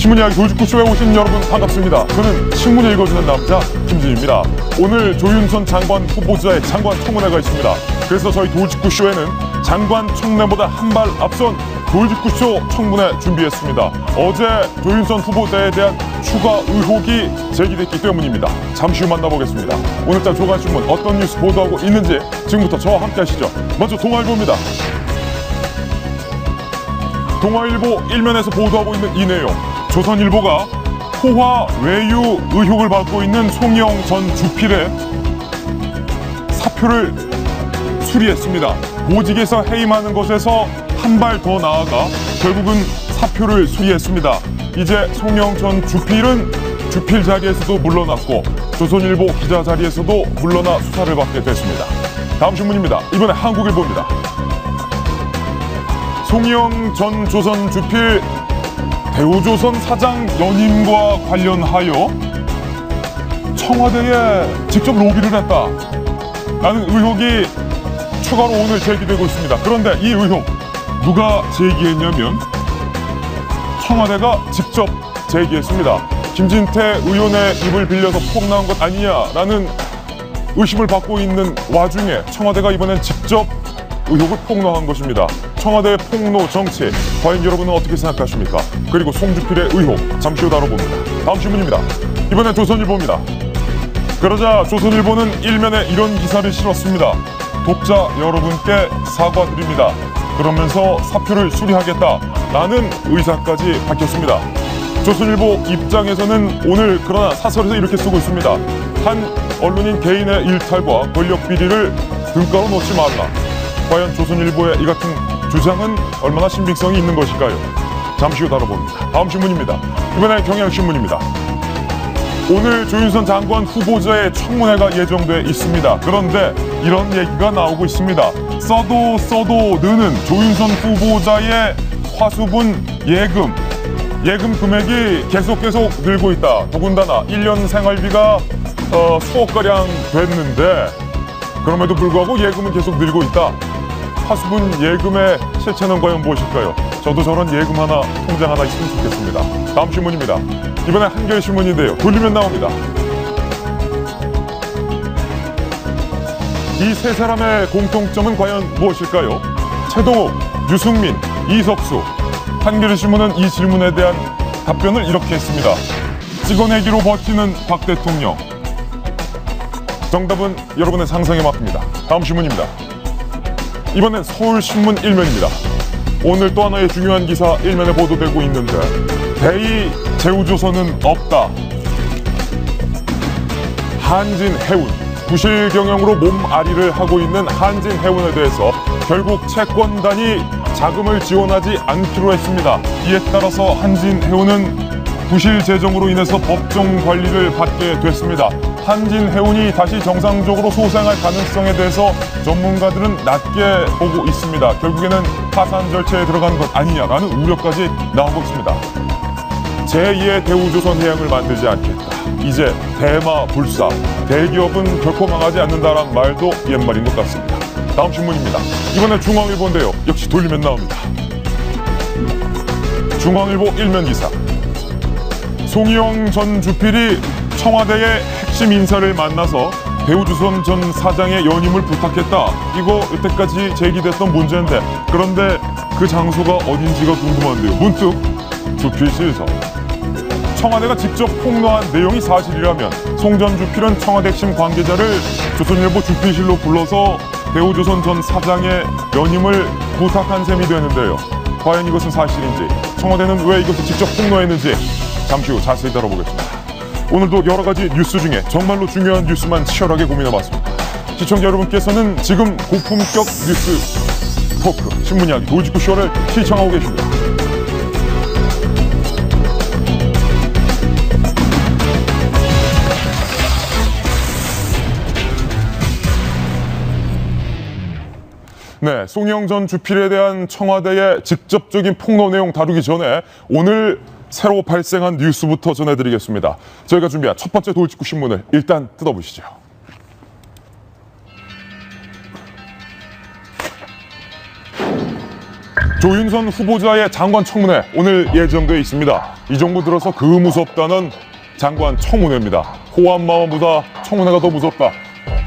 신문 이야기 도지구쇼에 오신 여러분 반갑습니다. 저는 신문을 읽어주는 남자 김진입니다. 오늘 조윤선 장관 후보자의 장관 청문회가 있습니다. 그래서 저희 도지구쇼에는 장관 청문회보다 한 발 앞선 도지구쇼 청문회 준비했습니다. 어제 조윤선 후보자에 대한 추가 의혹이 제기됐기 때문입니다. 잠시 후 만나보겠습니다. 오늘자 조간신문 어떤 뉴스 보도하고 있는지 지금부터 저와 함께 하시죠. 먼저 동아일보입니다. 동아일보 일면에서 보도하고 있는 이 내용. 조선일보가 포화 외유 의혹을 받고 있는 송영 전 주필의 사표를 수리했습니다. 보직에서 해임하는 것에서 한 발 더 나아가 결국은 사표를 수리했습니다. 이제 송영 전 주필은 주필 자리에서도 물러났고 조선일보 기자 자리에서도 물러나 수사를 받게 됐습니다. 다음 신문입니다. 이번에 한국일보입니다. 송영 전 조선 주필 대우조선 사장 연임과 관련하여 청와대에 직접 로비를 했다라는 의혹이 추가로 오늘 제기되고 있습니다. 그런데 이 의혹 누가 제기했냐면 청와대가 직접 제기했습니다. 김진태 의원의 입을 빌려서 폭 나온 것 아니냐라는 의심을 받고 있는 와중에 청와대가 이번엔 직접 의혹을 폭로한 것입니다. 청와대의 폭로 정치, 과연 여러분은 어떻게 생각하십니까? 그리고 송주필의 의혹, 잠시 후 다뤄봅니다. 다음 신문입니다. 이번엔 조선일보입니다. 그러자 조선일보는 일면에 이런 기사를 실었습니다. 독자 여러분께 사과드립니다. 그러면서 사표를 수리하겠다라는 의사까지 밝혔습니다. 조선일보 입장에서는 오늘 그러나 사설에서 이렇게 쓰고 있습니다. 한 언론인 개인의 일탈과 권력 비리를 등가로 놓지 말라. 과연 조선일보의 이 같은 주장은 얼마나 신빙성이 있는 것일까요? 잠시 후 다뤄봅니다. 다음 신문입니다. 이번엔 경향신문입니다. 오늘 조윤선 장관 후보자의 청문회가 예정돼 있습니다. 그런데 이런 얘기가 나오고 있습니다. 써도 느는 조윤선 후보자의 화수분 예금 금액이 계속 늘고 있다. 더군다나 1년 생활비가 수억가량 됐는데 그럼에도 불구하고 예금은 계속 늘고 있다. 화수분 예금의 실체는 과연 무엇일까요? 저도 저런 예금 하나, 통장 하나 있으면 좋겠습니다. 다음 신문입니다. 이번에 한겨레신문인데요. 돌리면 나옵니다. 이 세 사람의 공통점은 과연 무엇일까요? 최동욱, 유승민, 이석수. 한겨레신문은 이 질문에 대한 답변을 이렇게 했습니다. 찍어내기로 버티는 박 대통령. 정답은 여러분의 상상에 맡깁니다. 다음 신문입니다. 이번엔 서울신문 일면입니다. 오늘 또 하나의 중요한 기사 일면에 보도되고 있는데 대의 제우조선은 없다. 한진해운, 부실 경영으로 몸앓이를 하고 있는 한진해운에 대해서 결국 채권단이 자금을 지원하지 않기로 했습니다. 이에 따라서 한진해운은 부실 재정으로 인해서 법정 관리를 받게 됐습니다. 한진해운이 다시 정상적으로 소생할 가능성에 대해서 전문가들은 낮게 보고 있습니다. 결국에는 파산 절차에 들어가는 것 아니냐라는 우려까지 나오고 있습니다. 제2의 대우조선해양을 만들지 않겠다. 이제 대마불사, 대기업은 결코 망하지 않는다란 말도 옛말인 것 같습니다. 다음 신문입니다. 이번엔 중앙일보인데요. 역시 돌리면 나옵니다. 중앙일보 일면 기사. 송영 전 주필이 청와대의 핵심 인사를 만나서 대우조선 전 사장의 연임을 부탁했다. 이거 여태까지 제기됐던 문제인데 그런데 그 장소가 어딘지가 궁금한데요. 문득 주필실서. 청와대가 직접 폭로한 내용이 사실이라면 송 전 주필은 청와대 핵심 관계자를 조선일보 주필실로 불러서 대우조선 전 사장의 연임을 부탁한 셈이 되는데요. 과연 이것은 사실인지, 청와대는 왜 이것을 직접 폭로했는지 잠시 후 자세히 다뤄보겠습니다. 오늘도 여러 가지 뉴스 중에 정말로 중요한 뉴스만 치열하게 고민해봤습니다. 시청자 여러분께서는 지금 고품격 뉴스 토크 신문 이야기 도지구쇼를 시청하고 계십니다. 네, 송영 전 주필에 대한 청와대의 직접적인 폭로 내용 다루기 전에 오늘 새로 발생한 뉴스부터 전해드리겠습니다. 저희가 준비한 첫 번째 도지구 신문을 일단 뜯어보시죠. 조윤선 후보자의 장관 청문회 오늘 예정되어 있습니다. 이 정부 들어서 그 무섭다는 장관 청문회입니다. 호환 마음보다 청문회가 더 무섭다.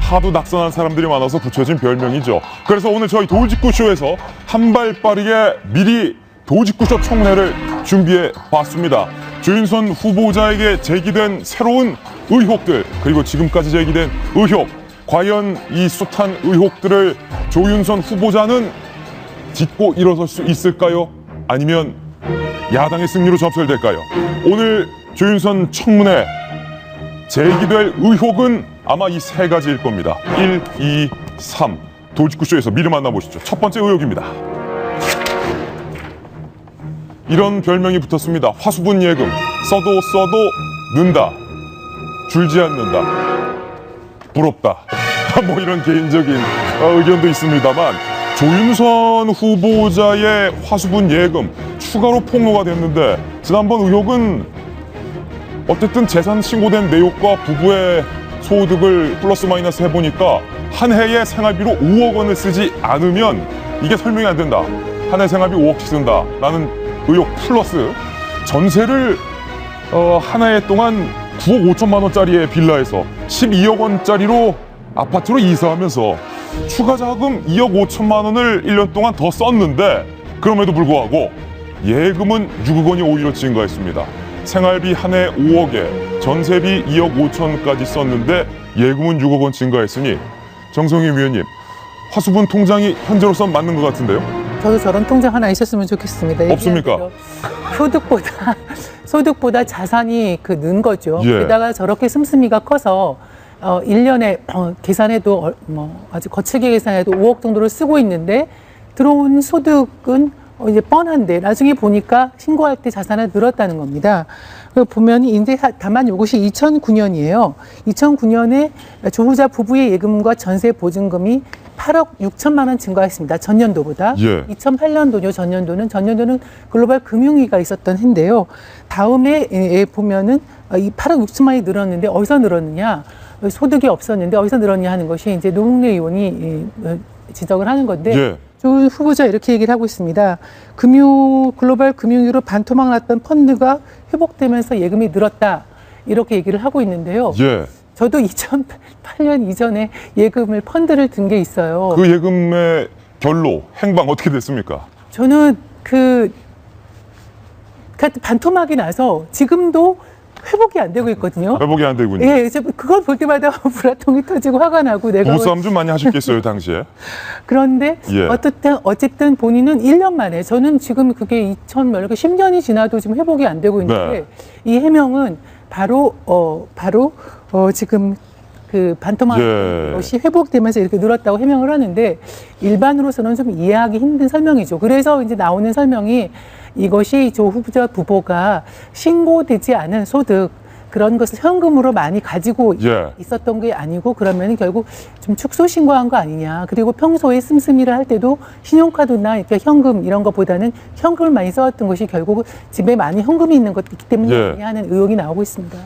하도 낙선한 사람들이 많아서 붙여진 별명이죠. 그래서 오늘 저희 돌직구쇼에서 한 발 빠르게 미리 돌직구쇼 청문회를 준비해 봤습니다. 조윤선 후보자에게 제기된 새로운 의혹들, 그리고 지금까지 제기된 의혹, 과연 이 숱한 의혹들을 조윤선 후보자는 딛고 일어설 수 있을까요? 아니면 야당의 승리로 접설될까요? 오늘 조윤선 청문회 제기될 의혹은 아마 이 세 가지일 겁니다. 1, 2, 3. 돌직구쇼에서 미리 만나보시죠. 첫 번째 의혹입니다. 이런 별명이 붙었습니다. 화수분 예금. 써도 는다. 줄지 않는다. 부럽다. 뭐 이런 개인적인 의견도 있습니다만, 조윤선 후보자의 화수분 예금 추가로 폭로가 됐는데, 지난번 의혹은 어쨌든 재산 신고된 내역과 부부의 소득을 플러스 마이너스 해보니까 한 해에 생활비로 5억 원을 쓰지 않으면 이게 설명이 안 된다. 한 해 생활비 5억씩 쓴다. 라는 의혹 플러스 전세를 한 해 동안 9억 5천만 원짜리의 빌라에서 12억 원짜리로 아파트로 이사하면서 추가 자금 2억 5천만 원을 1년 동안 더 썼는데, 그럼에도 불구하고 예금은 6억 원이 오히려 증가했습니다. 생활비 한 해 5억에 전세비 2억 5천까지 썼는데 예금은 6억 원 증가했으니, 정성희 위원님, 화수분 통장이 현재로선 맞는 것 같은데요? 저도 저런 통장 하나 있었으면 좋겠습니다. 없습니까? 소득보다 자산이 는 거죠. 예. 게다가 저렇게 씀씀이가 커서 1년에 계산해도 아주 거칠게 계산해도 5억 정도를 쓰고 있는데, 들어온 소득은 이제 뻔한데 나중에 보니까 신고할 때 자산이 늘었다는 겁니다. 보면 이제 다만 이것이 2009년이에요. 2009년에 조후자 부부의 예금과 전세 보증금이 8억 6천만 원 증가했습니다. 전년도보다. 예. 2008년도요. 전년도는 글로벌 금융위기가 있었던 해인데요. 다음에 보면은 이 8억 6천만 원이 늘었는데 어디서 늘었느냐? 소득이 없었는데 어디서 늘었냐 하는 것이 이제 노웅래 의원이 지적을 하는 건데, 예. 조 후보자 이렇게 얘기를 하고 있습니다. 글로벌 금융위기로 반토막 났던 펀드가 회복되면서 예금이 늘었다. 이렇게 얘기를 하고 있는데요. 예. 저도 2008년 이전에 예금을 펀드를 든 게 있어요. 그 예금의 결로, 행방 어떻게 됐습니까? 저는 반토막이 나서 지금도 회복이 안 되고 있거든요. 회복이 안 되군요. 예, 그걸 볼 때마다 불화통이 터지고 화가 나고 내가 부부싸움 좀 많이 하셨겠어요, 당시에? 그런데 예. 어쨌든 본인은 1년 만에, 저는 지금 그게 10년이 지나도 지금 회복이 안 되고 있는데, 네. 이 해명은 바로 지금 그 반토막 예. 것이 회복되면서 이렇게 늘었다고 해명을 하는데, 일반으로서는 좀 이해하기 힘든 설명이죠. 그래서 이제 나오는 설명이, 이것이 조 후보자 부부가 신고되지 않은 소득, 그런 것을 현금으로 많이 가지고 예. 있었던 게 아니고, 그러면 결국 좀 축소 신고한 거 아니냐. 그리고 평소에 씀씀이를 할 때도 신용카드나 이렇게 현금 이런 것보다는 현금을 많이 써왔던 것이 결국 집에 많이 현금이 있는 것이기 때문에 예. 하는 의혹이 나오고 있습니다.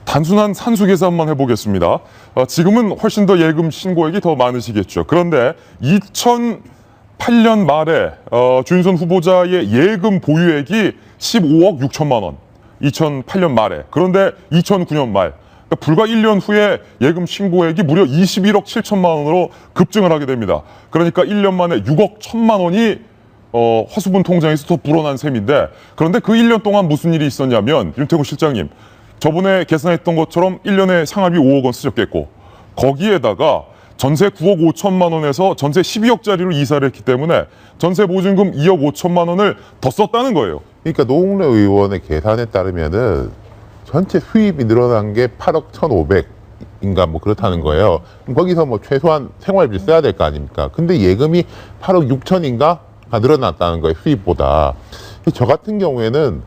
단순한 산수 계산만 해보겠습니다. 지금은 훨씬 더 예금 신고액이 더 많으시겠죠. 그런데 2008년 말에 조윤선 후보자의 예금 보유액이 15억 6천만 원. 2008년 말에. 그런데 2009년 말, 그러니까 불과 1년 후에 예금 신고액이 무려 21억 7천만 원으로 급증을 하게 됩니다. 그러니까 1년 만에 6억 1천만 원이 화수분 통장에서 더 불어난 셈인데, 그런데 그 1년 동안 무슨 일이 있었냐면, 윤태곤 실장님, 저번에 계산했던 것처럼 1년에 생활비 5억 원 쓰셨겠고, 거기에다가 전세 9억 5천만 원에서 전세 12억짜리로 이사를 했기 때문에 전세 보증금 2억 5천만 원을 더 썼다는 거예요. 그러니까 노웅래 의원의 계산에 따르면은 전체 수입이 늘어난 게 8억 1,500인가 뭐 그렇다는 거예요. 그럼 거기서 뭐 최소한 생활비를 써야 될 거 아닙니까? 근데 예금이 8억 6천인가가 늘어났다는 거예요, 수입보다. 저 같은 경우에는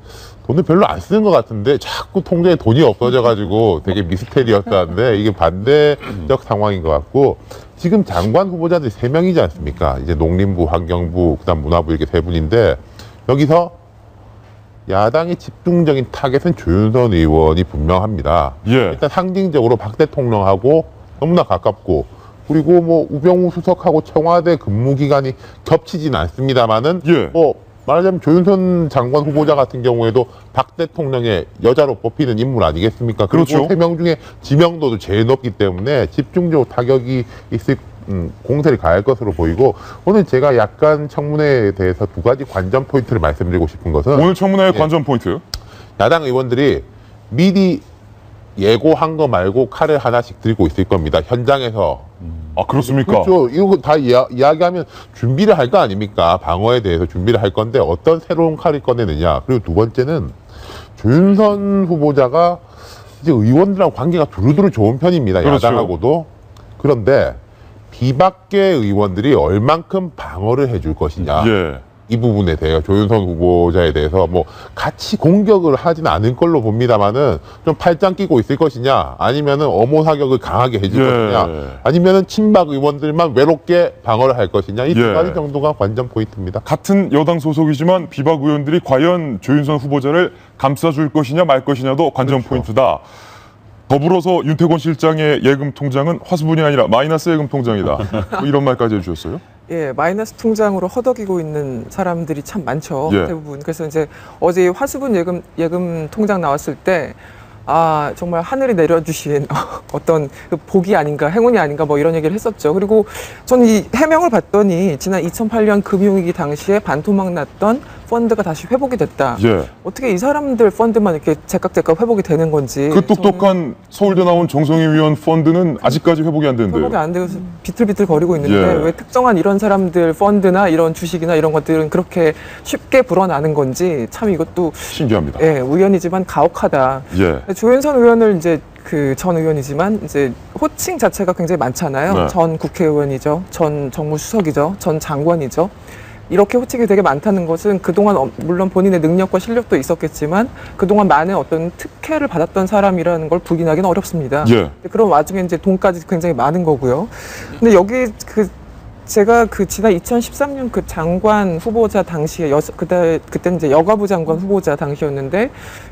돈을 별로 안 쓰는 것 같은데 자꾸 통장에 돈이 없어져가지고 되게 미스테리어스한데, 이게 반대적 상황인 것 같고, 지금 장관 후보자들이 3명이지 않습니까? 이제 농림부, 환경부, 그다음 문화부 이렇게 3분인데, 여기서 야당의 집중적인 타겟은 조윤선 의원이 분명합니다. 예. 일단 상징적으로 박 대통령하고 너무나 가깝고, 그리고 뭐 우병우 수석하고 청와대 근무 기간이 겹치진 않습니다만은 예. 뭐 말하자면 조윤선 장관 후보자 같은 경우에도 박 대통령의 여자로 뽑히는 인물 아니겠습니까? 그리고 그렇죠. 3명 중에 지명도도 제일 높기 때문에 집중적으로 타격이 있을 공세를 가할 것으로 보이고, 오늘 제가 약간 청문회에 대해서 두 가지 관전 포인트를 말씀드리고 싶은 것은 오늘 청문회의 관전 포인트. 야당 의원들이 미리 예고한 거 말고 칼을 하나씩 들고 있을 겁니다. 현장에서. 아, 그렇습니까? 그렇죠. 이거 다 이야기하면 준비를 할 거 아닙니까? 방어에 대해서 준비를 할 건데 어떤 새로운 칼을 꺼내느냐. 그리고 두 번째는 조윤선 후보자가 이제 의원들하고 관계가 두루두루 좋은 편입니다. 그렇죠. 야당하고도. 그런데 비박계 의원들이 얼만큼 방어를 해줄 것이냐. 예. 이 부분에 대해 조윤선 후보자에 대해서 뭐 같이 공격을 하지는 않을 걸로 봅니다만은 좀 팔짱 끼고 있을 것이냐, 아니면은 엄호 사격을 강하게 해줄 예. 것이냐, 아니면은 친박 의원들만 외롭게 방어를 할 것이냐, 이 두 예. 가지 정도가 관전 포인트입니다. 같은 여당 소속이지만 비박 의원들이 과연 조윤선 후보자를 감싸줄 것이냐 말 것이냐도 관전 그렇죠. 포인트다. 더불어서 윤태권 실장의 예금 통장은 화수분이 아니라 마이너스 예금 통장이다. 뭐 이런 말까지 해주셨어요. 예, 마이너스 통장으로 허덕이고 있는 사람들이 참 많죠. 예. 대부분. 그래서 이제 어제 화수분 예금 통장 나왔을 때, 아, 정말 하늘이 내려주신 어떤 그 복이 아닌가, 행운이 아닌가, 뭐 이런 얘기를 했었죠. 그리고 저는 이 해명을 봤더니 지난 2008년 금융위기 당시에 반토막 났던 펀드가 다시 회복이 됐다. 예. 어떻게 이 사람들 펀드만 이렇게 제깍제깍 회복이 되는 건지. 그 똑똑한 서울대 나온 정성희 위원 펀드는 아직까지 회복이 안 된대요. 회복이 안 되고 비틀비틀 거리고 있는데 예. 왜 특정한 이런 사람들 펀드나 이런 주식이나 이런 것들은 그렇게 쉽게 불어나는 건지 참 이것도 신기합니다. 예, 우연이지만 가혹하다. 예. 조윤선 의원을 이제 그 전 의원이지만 이제 호칭 자체가 굉장히 많잖아요. 네. 전 국회의원이죠, 전 정무수석이죠, 전 장관이죠. 이렇게 호칭이 되게 많다는 것은 그동안 물론 본인의 능력과 실력도 있었겠지만 그동안 많은 어떤 특혜를 받았던 사람이라는 걸 부인하기는 어렵습니다. 예. 그런 와중에 이제 돈까지 굉장히 많은 거고요. 근데 여기 제가 지난 2013년 그 장관 후보자 당시에 그때는 이제 여가부 장관 후보자 당시였는데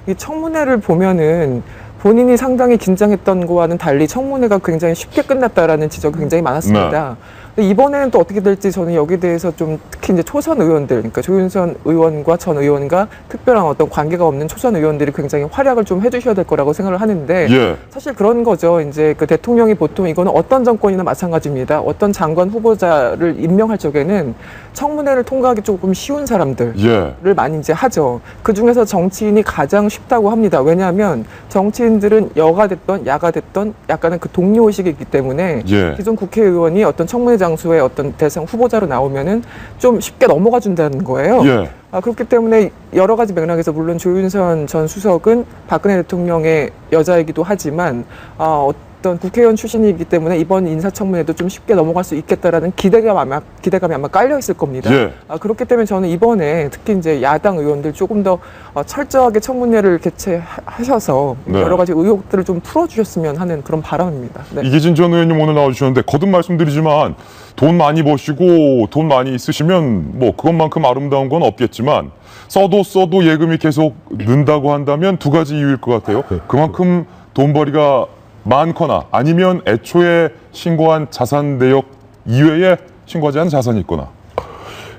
이 청문회를 보면은 본인이 상당히 긴장했던 거와는 달리 청문회가 굉장히 쉽게 끝났다라는 지적이 굉장히 많았습니다. 근데 이번에는 또 어떻게 될지 저는 여기에 대해서 좀 특히 이제 초선 의원들, 그러니까 조윤선 의원과 전 의원과 특별한 어떤 관계가 없는 초선 의원들이 굉장히 활약을 좀 해주셔야 될 거라고 생각을 하는데 예. 사실 그런 거죠. 이제 그 대통령이 보통 이거는 어떤 정권이나 마찬가지입니다. 어떤 장관 후보자를 임명할 적에는 청문회를 통과하기 조금 쉬운 사람들. 예. 를 많이 이제 하죠. 그 중에서 정치인이 가장 쉽다고 합니다. 왜냐하면 정치인들은 여가 됐던 야가 됐던 약간은 그 동료의식이 있기 때문에 예. 기존 국회의원이 어떤 청문회 장소에 어떤 대상 후보자로 나오면은 좀 쉽게 넘어가 준다는 거예요. 예. 그렇기 때문에 여러 가지 맥락에서 물론 조윤선 전 수석은 박근혜 대통령의 여자이기도 하지만 어떤 국회의원 출신이기 때문에 이번 인사청문회도 좀 쉽게 넘어갈 수 있겠다라는 기대감이 아마 깔려 있을 겁니다. 예. 그렇기 때문에 저는 이번에 특히 이제 야당 의원들 조금 더 철저하게 청문회를 개최하셔서 네. 여러 가지 의혹들을 좀 풀어주셨으면 하는 그런 바람입니다. 네. 이기진 전 의원님 오늘 나와주셨는데 거듭 말씀드리지만 돈 많이 버시고 돈 많이 있으시면 뭐 그것만큼 아름다운 건 없겠지만 써도 예금이 계속 는다고 한다면 두 가지 이유일 것 같아요. 그만큼 돈벌이가 많거나 아니면 애초에 신고한 자산 내역 이외에 신고하지 않은 자산이 있거나.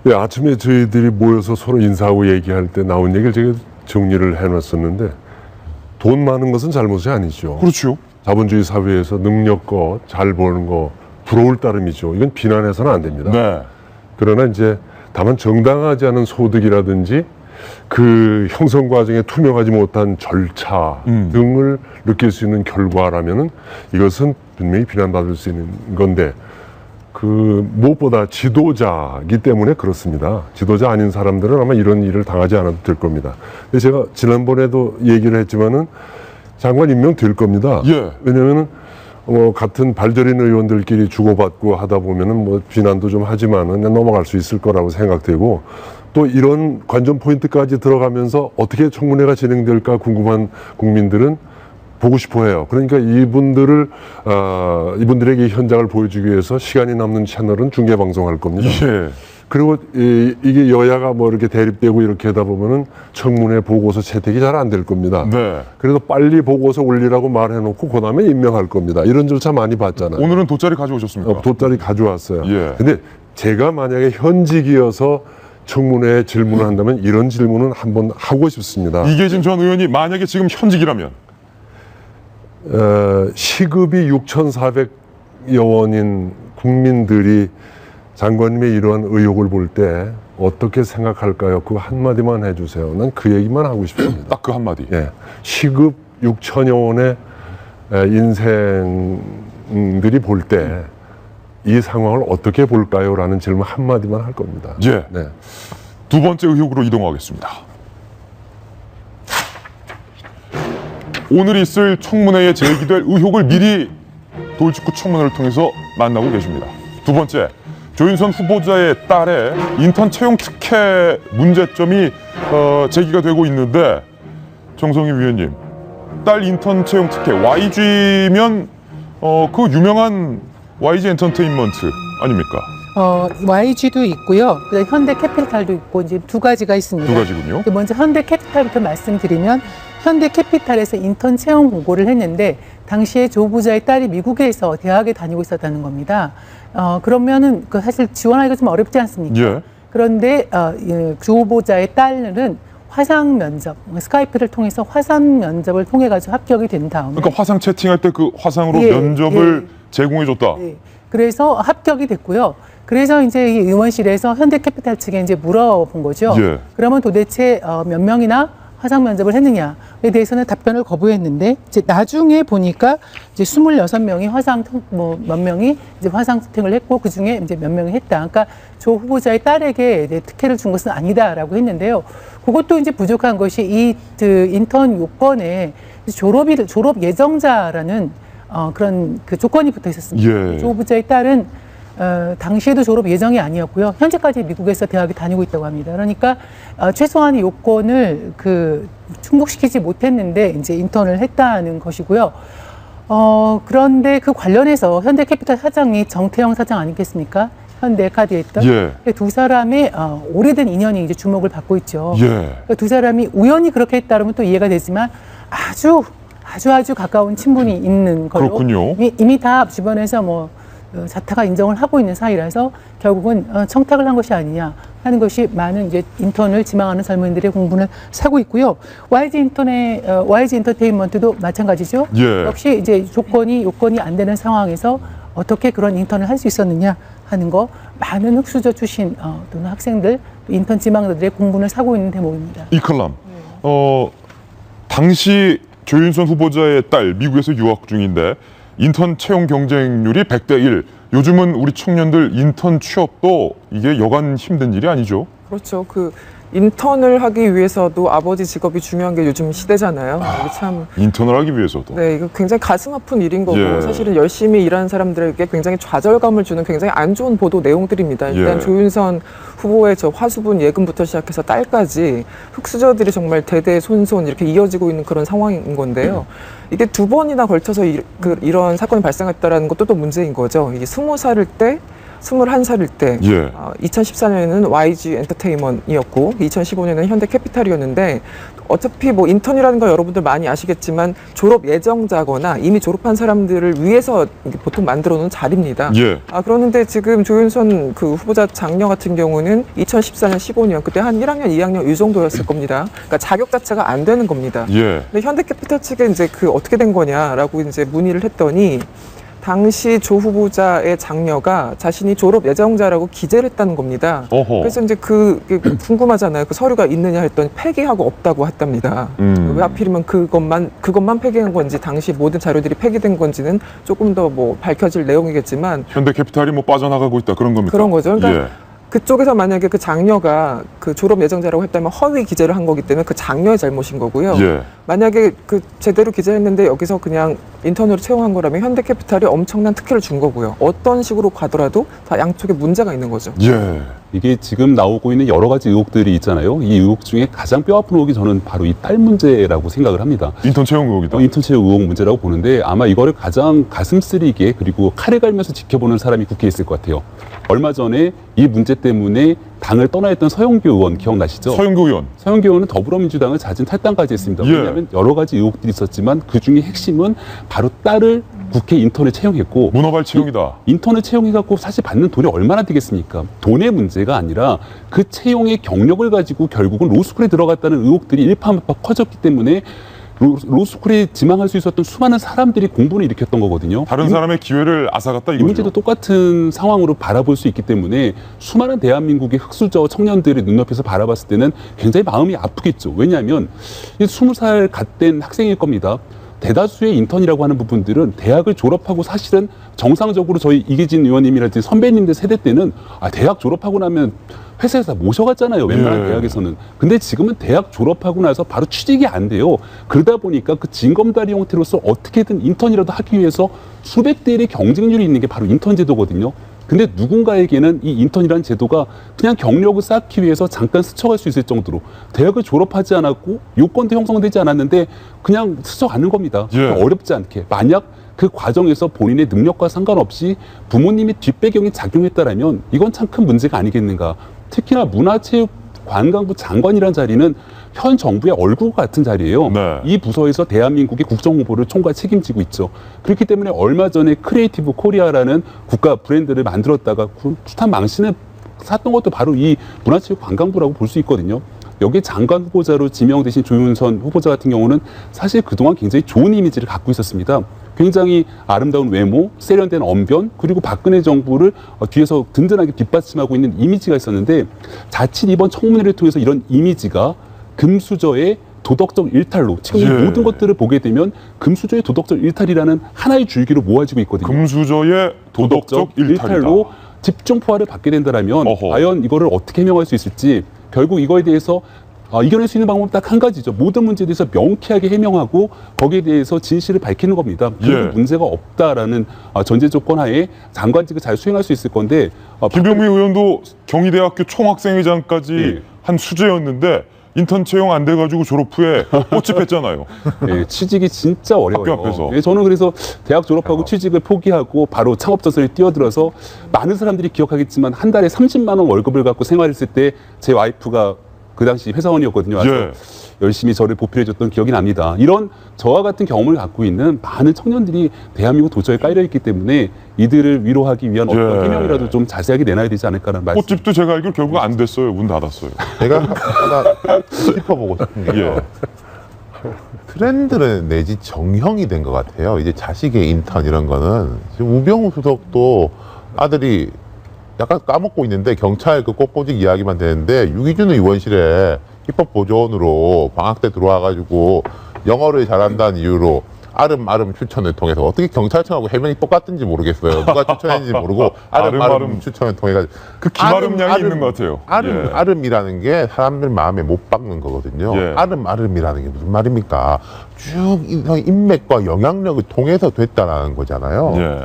예, 아침에 저희들이 모여서 서로 인사하고 얘기할 때 나온 얘기를 제가 정리를 해놨었는데 돈 많은 것은 잘못이 아니죠. 그렇죠. 자본주의 사회에서 능력껏 잘 버는 거 부러울 따름이죠. 이건 비난해서는 안 됩니다. 네. 그러나 이제 다만 정당하지 않은 소득이라든지 그 형성 과정에 투명하지 못한 절차 등을 느낄 수 있는 결과라면은 이것은 분명히 비난받을 수 있는 건데 그 무엇보다 지도자이기 때문에 그렇습니다. 지도자 아닌 사람들은 아마 이런 일을 당하지 않아도 될 겁니다. 근데 제가 지난번에도 얘기를 했지만은 장관 임명될 겁니다. 예. 왜냐면은 같은 발저린 의원들끼리 주고받고 하다 보면은 뭐 비난도 좀 하지만은 넘어갈 수 있을 거라고 생각되고 또 이런 관전 포인트까지 들어가면서 어떻게 청문회가 진행될까 궁금한 국민들은 보고 싶어해요. 그러니까 이분들에게 현장을 보여주기 위해서 시간이 남는 채널은 중계 방송할 겁니다. 예. 그리고 이게 여야가 뭐 이렇게 대립되고 이렇게 하다 보면은 청문회 보고서 채택이 잘 안 될 겁니다. 네. 그래서 빨리 보고서 올리라고 말해놓고 그다음에 임명할 겁니다. 이런 절차 많이 봤잖아요. 오늘은 돗자리 가져오셨습니까? 돗자리 가져왔어요. 예. 근데 제가 만약에 현직이어서 청문회에 질문을 한다면 이런 질문은 한번 하고 싶습니다. 이계진 전 의원이 만약에 지금 현직이라면 시급이 6,400여 원인 국민들이 장관님의 이러한 의혹을 볼 때 어떻게 생각할까요? 그거 한마디만 해주세요. 난 그 얘기만 하고 싶습니다. 딱 그 한마디. 예. 시급 6천여 원의 인생들이 볼 때 이 상황을 어떻게 볼까요? 라는 질문 한마디만 할 겁니다. 예. 네. 두 번째 의혹으로 이동하겠습니다. 오늘 있을 청문회에 제기될 의혹을 미리 돌직구 청문회를 통해서 만나고 계십니다. 두 번째, 조윤선 후보자의 딸의 인턴 채용 특혜 문제점이 제기가 되고 있는데, 정성희 위원님, 딸 인턴 채용 특혜 YG면 그 유명한 YG 엔터테인먼트 아닙니까? YG도 있고요. 그다음에 현대캐피탈도 있고 이제 두 가지가 있습니다. 두 가지군요. 먼저 현대캐피탈부터 말씀드리면 현대캐피탈에서 인턴 채용 공고를 했는데 당시에 조 후보자의 딸이 미국에서 대학에 다니고 있었다는 겁니다. 그러면은 그 사실 지원하기가 좀 어렵지 않습니까? 예. 그런데 조 후보자의 딸은 화상 면접, 스카이프를 통해서 화상 면접을 통해 가지고 합격이 된 다음에 그러니까 화상 채팅할 때 그 화상으로 예, 면접을 제공해줬다. 네. 그래서 합격이 됐고요. 그래서 이제 이 의원실에서 현대캐피탈 측에 이제 물어본 거죠. 예. 그러면 도대체 몇 명이나 화상 면접을 했느냐에 대해서는 답변을 거부했는데 이제 나중에 보니까 이제 26명이 화상 몇 명이 이제 화상 채팅을 했고 그 중에 이제 몇 명이 했다. 그러니까 조 후보자의 딸에게 이제 특혜를 준 것은 아니다라고 했는데요. 그것도 이제 부족한 것이 이 그 인턴 요건에 졸업 예정자라는 그런 그 조건이 붙어 있었습니다. 예. 조 후보자의 딸은 당시에도 졸업 예정이 아니었고요. 현재까지 미국에서 대학에 다니고 있다고 합니다. 그러니까 최소한의 요건을 충족시키지 못했는데 이제 인턴을 했다는 것이고요. 그런데 그 관련해서 현대캐피탈 사장이 정태영 사장 아니겠습니까? 현대카드에 있던 예. 두 사람의 오래된 인연이 이제 주목을 받고 있죠. 예. 그러니까 두 사람이 우연히 그렇게 했다면 또 이해가 되지만 아주 가까운 친분이 있는 걸로 그렇군요. 이미 다 주변에서 뭐 자타가 인정을 하고 있는 사이라서 결국은 청탁을 한 것이 아니냐 하는 것이 많은 이제 인턴을 지망하는 젊은이들의 공분을 사고 있고요. YG 엔터테인먼트도 마찬가지죠. 예. 역시 이제 요건이 안 되는 상황에서 어떻게 그런 인턴을 할 수 있었느냐 하는 거 많은 흑수저 출신 또는 학생들 인턴 지망자들의 공분을 사고 있는 대목입니다. 이 칼럼. 당시 조윤선 후보자의 딸 미국에서 유학 중인데 인턴 채용 경쟁률이 100대 1. 요즘은 우리 청년들 인턴 취업도 이게 여간 힘든 일이 아니죠. 그렇죠. 그 인턴을 하기 위해서도 아버지 직업이 중요한 게 요즘 시대잖아요. 이게 참 인턴을 하기 위해서도. 네, 이거 굉장히 가슴 아픈 일인 거고 예. 사실은 열심히 일하는 사람들에게 굉장히 좌절감을 주는 굉장히 안 좋은 보도 내용들입니다. 일단 예. 조윤선 후보의 저 화수분 예금부터 시작해서 딸까지 흑수저들이 정말 대대손손 이렇게 이어지고 있는 그런 상황인 건데요. 이게 두 번이나 걸쳐서 이런 사건이 발생했다는 것도 또 문제인 거죠. 이게 20살일 때 21살일 때 예. 2014년에는 YG 엔터테인먼트이었고 2015년에는 현대캐피탈이었는데 어차피 뭐 인턴이라는 거 여러분들 많이 아시겠지만 졸업 예정자거나 이미 졸업한 사람들을 위해서 보통 만들어 놓은 자리입니다. 예. 그러는데 지금 조윤선 그 후보자 장녀 같은 경우는 2014년, 15년 그때 한 1학년, 2학년 이 정도였을 겁니다. 그러니까 자격 자체가 안 되는 겁니다. 예. 근데 현대캐피탈 측에 이제 어떻게 된 거냐라고 이제 문의를 했더니 당시 조 후보자의 장녀가 자신이 졸업 예정자라고 기재를 했다는 겁니다. 어허. 그래서 이제 그게 궁금하잖아요. 그 서류가 있느냐 했더니 폐기하고 없다고 했답니다. 왜 하필이면 그것만 폐기한 건지 당시 모든 자료들이 폐기된 건지는 조금 더 뭐 밝혀질 내용이겠지만 현대캐피탈이 뭐 빠져나가고 있다 그런 겁니까? 그런 거죠. 그러니까 예. 그쪽에서 만약에 그 장녀가 그 졸업 예정자라고 했다면 허위 기재를 한 거기 때문에 그 장녀의 잘못인 거고요. 예. 만약에 그 제대로 기재했는데 여기서 그냥 인턴으로 채용한 거라면 현대캐피탈이 엄청난 특혜를 준 거고요. 어떤 식으로 가더라도 다 양쪽에 문제가 있는 거죠. 예. 이게 지금 나오고 있는 여러 가지 의혹들이 있잖아요. 이 의혹 중에 가장 뼈아픈 의혹이 저는 바로 이 딸 문제라고 생각을 합니다. 인턴 채용 의혹이다. 인턴 채용 의혹 문제라고 보는데 아마 이거를 가장 가슴 쓰리게 그리고 칼에 갈면서 지켜보는 사람이 국회에 있을 것 같아요. 얼마 전에 이 문제 때문에 당을 떠나 있던 서영교 의원 기억나시죠? 서영교 의원. 서영교 의원은 더불어민주당을 잦은 탈당까지 했습니다. 예. 왜냐하면 여러 가지 의혹들이 있었지만 그중에 핵심은 바로 딸을 국회 인턴에 채용했고 문어발 채용이다. 인턴을 채용해갖고 사실 받는 돈이 얼마나 되겠습니까? 돈의 문제가 아니라 그 채용의 경력을 가지고 결국은 로스쿨에 들어갔다는 의혹들이 일파만파 커졌기 때문에 로스쿨에 지망할 수 있었던 수많은 사람들이 공분을 일으켰던 거거든요. 다른 사람의 기회를 앗아갔다 이 이거죠. 문제도 똑같은 상황으로 바라볼 수 있기 때문에 수많은 대한민국의 흑수저 청년들의 눈높이에서 바라봤을 때는 굉장히 마음이 아프겠죠. 왜냐하면 20살 갓 된 학생일 겁니다. 대다수의 인턴이라고 하는 부분들은 대학을 졸업하고 사실은 정상적으로 저희 이기진 의원님이라든지 선배님들 세대 때는 대학 졸업하고 나면 회사에서 모셔갔잖아요. 웬만한 예. 대학에서는. 근데 지금은 대학 졸업하고 나서 바로 취직이 안 돼요. 그러다 보니까 그 징검다리 형태로서 어떻게든 인턴이라도 하기 위해서 수백 대 1의 경쟁률이 있는 게 바로 인턴 제도거든요. 근데 누군가에게는 이 인턴이라는 제도가 그냥 경력을 쌓기 위해서 잠깐 스쳐갈 수 있을 정도로 대학을 졸업하지 않았고 요건도 형성되지 않았는데 그냥 스쳐가는 겁니다. 예. 어렵지 않게. 만약 그 과정에서 본인의 능력과 상관없이 부모님의 뒷배경이 작용했다라면 이건 참 큰 문제가 아니겠는가. 특히나 문화체육관광부 장관이라는 자리는 현 정부의 얼굴 같은 자리예요. 네. 이 부서에서 대한민국의 국정홍보를 총괄 책임지고 있죠. 그렇기 때문에 얼마 전에 크리에이티브 코리아라는 국가 브랜드를 만들었다가 숱한 망신을 샀던 것도 바로 이 문화체육관광부라고 볼 수 있거든요. 여기 장관 후보자로 지명되신 조윤선 후보자 같은 경우는 사실 그동안 굉장히 좋은 이미지를 갖고 있었습니다. 굉장히 아름다운 외모, 세련된 언변, 그리고 박근혜 정부를 뒤에서 든든하게 뒷받침하고 있는 이미지가 있었는데 자칫 이번 청문회를 통해서 이런 이미지가 금수저의 도덕적 일탈로 지금 이 예. 모든 것들을 보게 되면 금수저의 도덕적 일탈이라는 하나의 줄기로 모아지고 있거든요. 금수저의 도덕적 일탈이다. 집중 포화를 받게 된다면 어허. 과연 이거를 어떻게 해명할 수 있을지 결국 이거에 대해서 이겨낼 수 있는 방법은 딱 한 가지죠. 모든 문제에 대해서 명쾌하게 해명하고 거기에 대해서 진실을 밝히는 겁니다. 그래도 예. 문제가 없다라는 전제 조건 하에 장관직을 잘 수행할 수 있을 건데 김병미 의원도 경희대학교 총학생회장까지 예. 한 수재였는데 인턴 채용 안 돼가지고 졸업 후에 꽃집했잖아요. 예, 취직이 진짜 어려워요. 학교 앞에서. 예, 저는 그래서 대학 졸업하고 취직을 포기하고 바로 창업전선에 뛰어들어서 많은 사람들이 기억하겠지만 한 달에 30만 원 월급을 갖고 생활했을 때 제 와이프가 그 당시 회사원이었거든요. 그래서 예. 열심히 저를 보필해줬던 기억이 납니다. 이런 저와 같은 경험을 갖고 있는 많은 청년들이 대한민국 도처에 깔려있기 때문에 이들을 위로하기 위한 어떤 예. 해명이라도 좀 자세하게 내놔야 되지 않을까라는 말씀. 꽃집도 제가 알기로 결국 안 됐어요. 문 닫았어요. 제가 하나 짚어보고 싶은 게요. 예. 트렌드는 내지 정형이 된 것 같아요. 이제 자식의 인턴 이런 거는 지금 우병우 수석도 아들이 약간 까먹고 있는데 경찰 그 꽃보직 이야기만 되는데 유기준 의원실에 입법 보조원으로 방학 때 들어와가지고 영어를 잘한다는 이유로 아름아름 추천을 통해서 어떻게 경찰청하고 해명이 똑같은지 모르겠어요. 누가 추천했는지 모르고 아름아름 추천을 통해 가지고 그 기마름량이 있는 것 같아요. 예. 아름이라는 게 사람들 마음에 못 박는 거거든요. 예. 아름이라는 게 무슨 말입니까? 쭉 인맥과 영향력을 통해서 됐다라는 거잖아요. 예.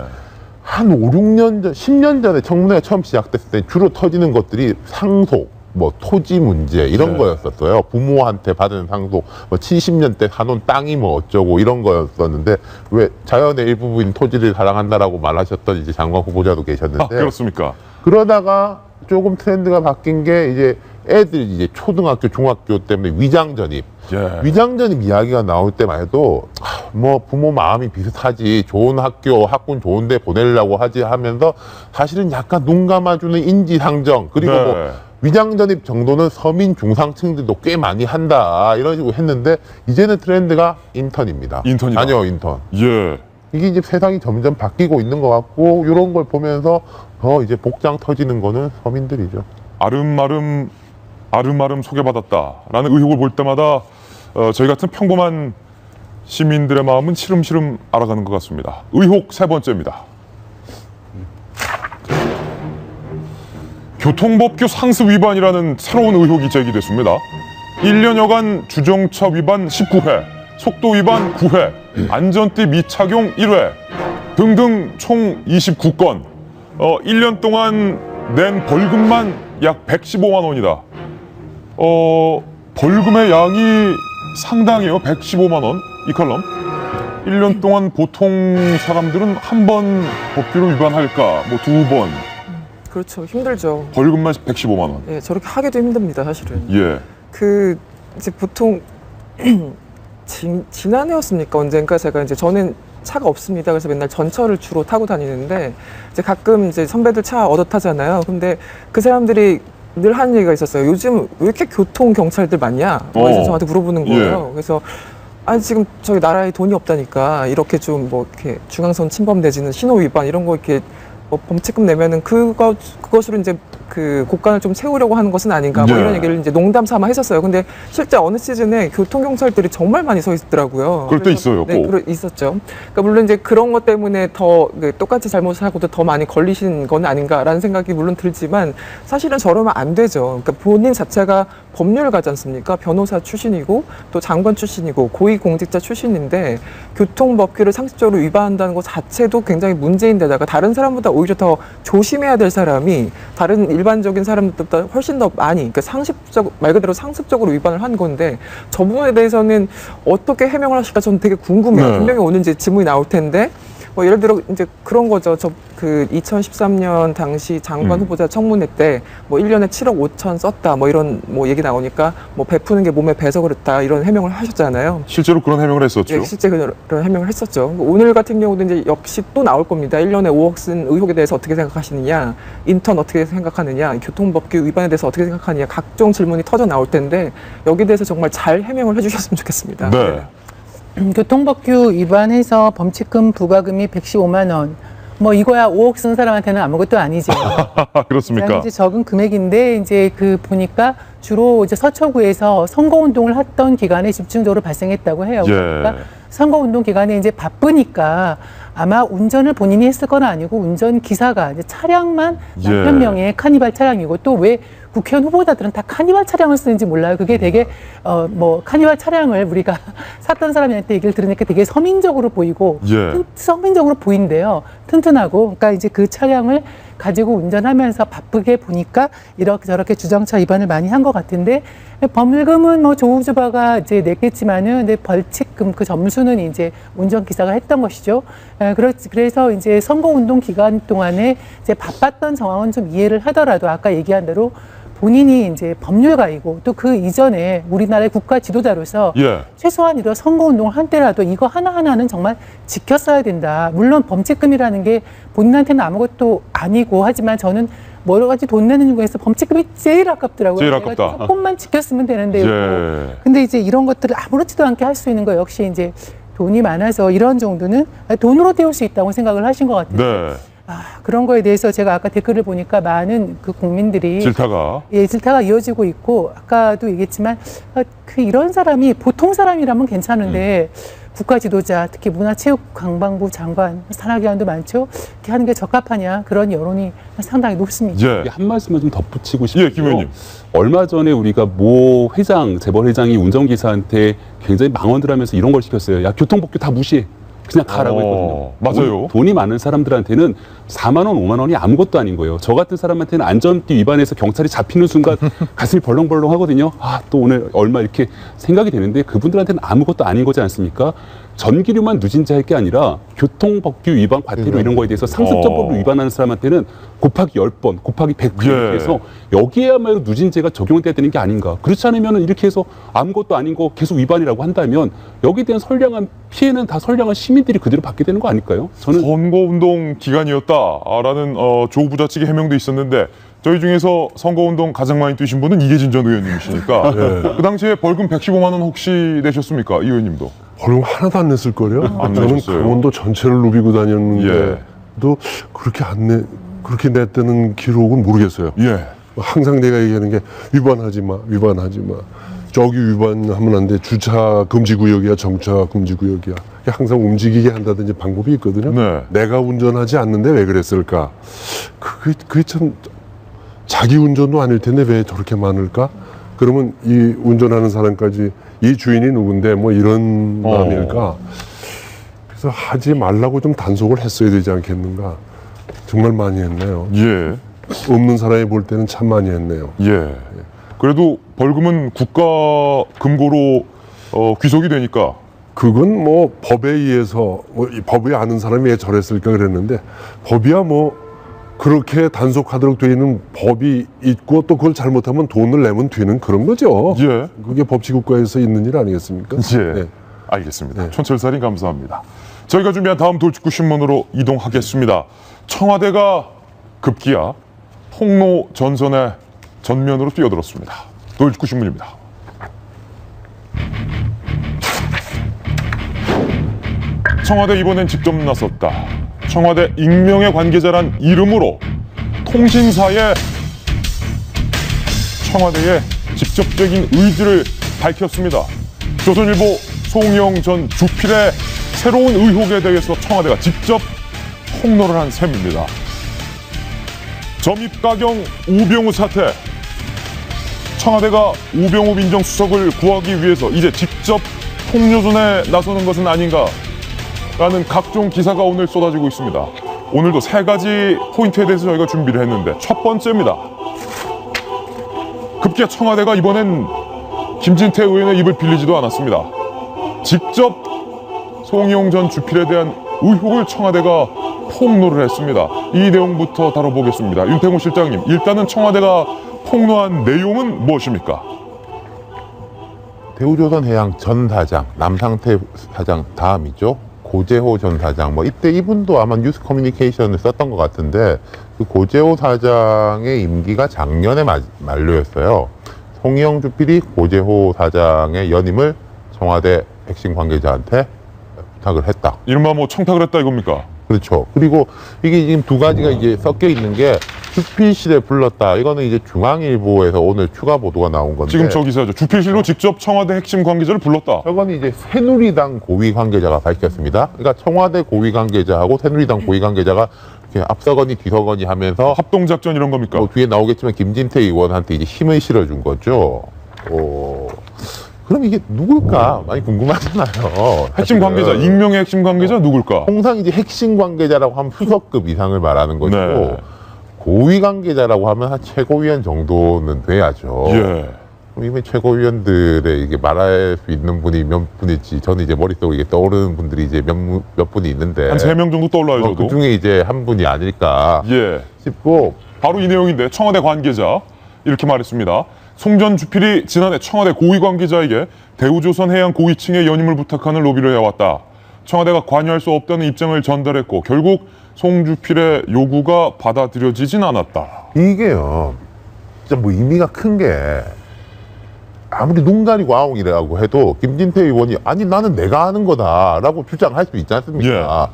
한 5, 6년 전, 10년 전에 청문회가 처음 시작됐을 때 주로 터지는 것들이 상속, 뭐 토지 문제 이런 네. 거였었어요. 부모한테 받은 상속, 뭐 70년대 사놓은 땅이 뭐 어쩌고 이런 거였었는데 왜 자연의 일부분인 토지를 사랑한다라고 말하셨던 이제 장관 후보자도 계셨는데 그렇습니까? 그러다가 조금 트렌드가 바뀐 게 이제 애들 이제 초등학교, 중학교 때문에 위장 전입. 예. 위장 전입 이야기가 나올 때만 해도 뭐 부모 마음이 비슷하지 좋은 학교, 학군 좋은 데 보내려고 하지 하면서 사실은 약간 눈 감아주는 인지상정 그리고 네. 뭐 위장 전입 정도는 서민 중상층들도 꽤 많이 한다 이런 식으로 했는데 이제는 트렌드가 인턴입니다. 인턴이다. 자녀 인턴. 예. 이게 이제 세상이 점점 바뀌고 있는 것 같고 이런 걸 보면서 더 이제 복장 터지는 거는 서민들이죠. 아름아름 소개받았다라는 의혹을 볼 때마다 저희 같은 평범한 시민들의 마음은 시름시름 알아가는 것 같습니다. 의혹 세 번째입니다. 교통법규 상습 위반이라는 새로운 의혹이 제기됐습니다. 1년여간 주정차 위반 19회, 속도 위반 9회, 안전띠 미착용 1회 등등 총 29건. 1년 동안 낸 벌금만 약 115만 원이다. 벌금의 양이 상당해요. 115만 원. 이 칼럼. 1년 동안 보통 사람들은 한 번 법규를 위반할까? 뭐 2번. 그렇죠. 힘들죠. 벌금만 115만 원. 예, 저렇게 하기도 힘듭니다, 사실은. 예. 이제 보통 지난해였습니까? 언젠가 제가 이제 저는 차가 없습니다. 그래서 맨날 전철을 주로 타고 다니는데 이제 가끔 이제 선배들 차 얻어 타잖아요. 근데 그 사람들이 늘 하는 얘기가 있었어요. 요즘 왜 이렇게 교통 경찰들 많냐? 그래서 저한테 물어보는 거예요. 그래서 아니 지금 저희 나라에 돈이 없다니까 이렇게 좀 뭐 이렇게 중앙선 침범 내지는 신호 위반 이런 거 이렇게 뭐 범칙금 내면은 그것으로 이제 그 국간을 좀 채우려고 하는 것은 아닌가 뭐 네. 이런 얘기를 이제 농담 삼아 했었어요. 근데 실제 어느 시즌에 교통 경찰들이 정말 많이 서 있더라고요. 그럴 때 있어요, 네, 꼭. 있었죠. 그러니까 물론 이제 그런 것 때문에 더 똑같이 잘못을 하고도 더 많이 걸리신 건 아닌가라는 생각이 물론 들지만 사실은 저러면 안 되죠. 그러니까 본인 자체가 법률가지 않습니까? 변호사 출신이고 또 장관 출신이고 고위공직자 출신인데 교통법규를 상습적으로 위반한다는 것 자체도 굉장히 문제인데다가 다른 사람보다 오히려 더 조심해야 될 사람이 다른 일반적인 사람들보다 훨씬 더 많이 그러니까 말 그대로 상습적으로 위반을 한 건데 저 부분에 대해서는 어떻게 해명을 하실까 저는 되게 궁금해요. 네. 분명히 오늘 이제 질문이 나올 텐데 뭐 예를 들어 이제 그런 거죠. 그 2013년 당시 장관 후보자 청문회 때 뭐 1년에 7억 5천 썼다 뭐 이런 뭐 얘기 나오니까 뭐 베푸는 게 몸에 배서 그렇다 이런 해명을 하셨잖아요. 실제로 그런 해명을 했었죠. 예, 실제 그런 해명을 했었죠. 오늘 같은 경우도 이제 역시 또 나올 겁니다. 1년에 5억 쓴 의혹에 대해서 어떻게 생각하시느냐, 인턴 어떻게 생각하느냐, 교통법규 위반에 대해서 어떻게 생각하느냐 각종 질문이 터져 나올 텐데 여기에 대해서 정말 잘 해명을 해주셨으면 좋겠습니다. 네. 교통법규 위반해서 범칙금 부과금이 115만 원. 뭐 이거야 5억 쓴 사람한테는 아무것도 아니죠. 그렇습니까? 이제 적은 금액인데 이제 그 보니까 주로 이제 서초구에서 선거운동을 했던 기간에 집중적으로 발생했다고 해요. 예. 그러니까 선거운동 기간에 이제 바쁘니까 아마 운전을 본인이 했을 건 아니고 운전 기사가 이제 차량만 남편 명의 카니발 차량이고 또 왜 국회의원 후보자들은 다 카니발 차량을 쓰는지 몰라요. 그게 되게 뭐 카니발 차량을 우리가 샀던 사람한테 얘기를 들으니까 되게 서민적으로 보이고 서민적으로 보인대요. 튼튼하고 그러니까 이제 그 차량을 가지고 운전하면서 바쁘게 보니까 이렇게 저렇게 주정차 위반을 많이 한 것 같은데 범금은 뭐 조우주바가 이제 냈겠지만은 근데 벌칙금 그 점수는 이제 운전기사가 했던 것이죠. 그래서 이제 선거운동 기간 동안에 이제 바빴던 상황은 좀 이해를 하더라도 아까 얘기한 대로 본인이 이제 법률가이고 또 그 이전에 우리나라의 국가 지도자로서 최소한 이런 선거운동을 한 때라도 이거 하나하나는 정말 지켰어야 된다. 물론 범칙금이라는 게 본인한테는 아무것도 아니고 하지만 저는 여러 가지 돈 내는 중에서 범칙금이 제일 아깝더라고요. 제일 내가 아깝다. 조금만 지켰으면 되는데요. 근데 이제 이런 것들을 아무렇지도 않게 할 수 있는 거 역시 이제 돈이 많아서 이런 정도는 돈으로 때울 수 있다고 생각을 하신 것 같아요. 네. 그런 거에 대해서 제가 아까 댓글을 보니까 많은 그 국민들이 질타가 이어지고 있고 아까도 얘기했지만 이런 사람이 보통 사람이라면 괜찮은데 국가 지도자 특히 문화체육관광부 장관 산하기관도 많죠. 이렇게 하는 게 적합하냐 그런 여론이 상당히 높습니다. 한 말씀만 좀 덧붙이고 싶어요. 김 의원님. 얼마 전에 우리가 모 회장, 재벌 회장이 운전기사한테 굉장히 망언들 하면서 이런 걸 시켰어요. 야, 교통법규 다 무시해. 그냥 가라고 했거든요. 맞아요. 돈이 많은 사람들한테는 4만 원, 5만 원이 아무것도 아닌 거예요. 저 같은 사람한테는 안전띠 위반해서 경찰이 잡히는 순간 가슴이 벌렁벌렁 하거든요. 또 오늘 얼마 이렇게 생각이 되는데 그분들한테는 아무것도 아닌 거지 않습니까? 전기료만 누진제 할 게 아니라 교통법규 위반, 과태료 이런 거에 대해서 상습적으로 위반하는 사람한테는 곱하기 10번, 곱하기 100번 이렇게 해서 여기에야말로 누진제가 적용돼야 되는 게 아닌가. 그렇지 않으면 이렇게 해서 아무것도 아닌 거 계속 위반이라고 한다면 여기에 대한 선량한 피해는 다 선량한 시민들이 그대로 받게 되는 거 아닐까요? 저는 선거운동 기간이었다라는 조 후보자 측의 해명도 있었는데 저희 중에서 선거운동 가장 많이 뛰신 분은 이계진 전 의원님이시니까 그 당시에 벌금 115만 원 혹시 내셨습니까? 이 의원님도. 벌금 하나도 안 냈을 거요. 안 저는 내셨어요. 강원도 전체를 누비고 다녔는데도 그렇게 냈다는 기록은 모르겠어요. 항상 내가 얘기하는 게 위반하지 마. 저기 위반하면 안 돼. 주차 금지 구역이야, 정차 금지 구역이야. 항상 움직이게 한다든지 방법이 있거든요. 내가 운전하지 않는데 왜 그랬을까? 그게 참 자기 운전도 아닐 텐데 왜 저렇게 많을까? 그러면 이 운전하는 사람까지 이 주인이 누군데 뭐 이런 마음일까? 그래서 하지 말라고 좀 단속을 했어야 되지 않겠는가? 정말 많이 했네요. 없는 사람이 볼 때는 참 많이 했네요. 예. 그래도 벌금은 국가 금고로 귀속이 되니까. 그건 뭐 법에 의해서 이 법에 아는 사람이 왜 저랬을까 그랬는데 법이야 뭐 그렇게 단속하도록 되어 있는 법이 있고 또 그걸 잘못하면 돈을 내면 되는 그런 거죠. 예. 그게 법치국가에서 있는 일 아니겠습니까? 예. 네. 알겠습니다. 네. 촌철살인 감사합니다. 저희가 준비한 다음 돌직구 신문으로 이동하겠습니다. 청와대가 급기야 폭로 전선의 전면으로 뛰어들었습니다. 돌직구 신문입니다. 청와대 이번엔 직접 나섰다. 청와대 익명의 관계자란 이름으로 통신사에 청와대의 직접적인 의지를 밝혔습니다. 조선일보 송영 전 주필의 새로운 의혹에 대해서 청와대가 직접 폭로를 한 셈입니다. 점입가경 우병우 사태. 청와대가 우병우 민정수석을 구하기 위해서 이제 직접 폭로전에 나서는 것은 아닌가 라는 각종 기사가 오늘 쏟아지고 있습니다. 오늘도 세 가지 포인트에 대해서 저희가 준비를 했는데 첫 번째입니다. 급기야 청와대가 이번엔 김진태 의원의 입을 빌리지도 않았습니다. 직접 송영 전 주필에 대한 의혹을 청와대가 폭로를 했습니다. 이 내용부터 다뤄보겠습니다. 윤태곤 실장님, 일단은 청와대가 폭로한 내용은 무엇입니까? 대우조선해양 전 사장, 남상태 사장 다음이죠. 고재호 전 사장, 뭐 이때 이분도 아마 뉴스 커뮤니케이션을 썼던 것 같은데 그 고재호 사장의 임기가 작년에 만료였어요. 송영 주필이 고재호 사장의 연임을 청와대 핵심 관계자한테 부탁을 했다. 이른바 뭐 청탁을 했다 이겁니까? 그렇죠. 그리고 이게 지금 두 가지가 이제 섞여 있는 게 주필실에 불렀다. 이거는 이제 중앙일보에서 오늘 추가 보도가 나온 건데. 지금 저 기사죠. 주필실로 직접 청와대 핵심 관계자를 불렀다. 저건 이제 새누리당 고위 관계자가 밝혔습니다. 그러니까 청와대 고위 관계자하고 새누리당 고위 관계자가 이렇게 앞서거니 뒤서거니 하면서 합동작전 이런 겁니까? 뭐 뒤에 나오겠지만 김진태 의원한테 이제 힘을 실어준 거죠. 그럼 이게 누굴까? 많이 궁금하잖아요. 핵심 관계자, 익명의 핵심 관계자 누굴까? 통상 이제 핵심 관계자라고 하면 수석급 이상을 말하는 것이고 네. 고위 관계자라고 하면 한 최고위원 정도는 돼야죠. 예. 이미 최고위원들의 이게 말할 수 있는 분이 몇 분일지 저는 이제 머릿속에 이게 떠오르는 분들이 이제 몇 분이 있는데 한 3명 정도 떠올라요, 저도. 그 중에 이제 한 분이 아닐까 예. 싶고 바로 이 내용인데 청와대 관계자 이렇게 말했습니다. 송 전 주필이 지난해 청와대 고위 관계자에게 대우조선해양 고위층의 연임을 부탁하는 로비를 해왔다. 청와대가 관여할 수 없다는 입장을 전달했고 결국 송 주필의 요구가 받아들여지진 않았다. 이게요 진짜 뭐 의미가 큰 게 아무리 눈 가리고 아웅이라고 해도 김진태 의원이 아니 나는 내가 하는 거다라고 주장할 수 있지 않습니까?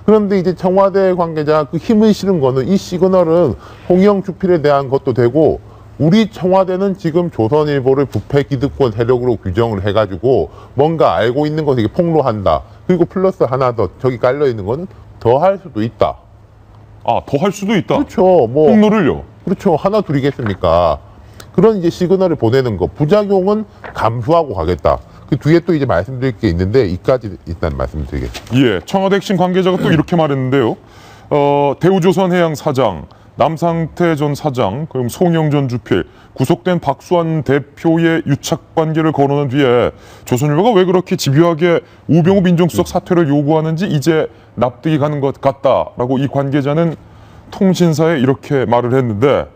그런데 이제 청와대 관계자 그 힘을 실은 거는 이 시그널은 홍영 주필에 대한 것도 되고 우리 청와대는 지금 조선일보를 부패 기득권 세력으로 규정을 해가지고 뭔가 알고 있는 것을 이게 폭로한다. 그리고 플러스 하나 더 저기 깔려 있는 거는 더 할 수도 있다. 아, 더 할 수도 있다. 그렇죠. 뭐 폭로를요. 그렇죠. 하나 둘이겠습니까? 그런 이제 시그널을 보내는 거 부작용은 감수하고 가겠다. 그 뒤에 또 이제 말씀드릴 게 있는데 이까지 일단 말씀드리겠습니다. 예, 청와대 핵심 관계자가 또 이렇게 말했는데요. 대우조선해양 사장, 남상태 전 사장, 그럼 송영 전 주필, 구속된 박수환 대표의 유착 관계를 거론한 뒤에 조선일보가 왜 그렇게 집요하게 우병우 민정수석 사퇴를 요구하는지 이제 납득이 가는 것 같다라고 이 관계자는 통신사에 이렇게 말을 했는데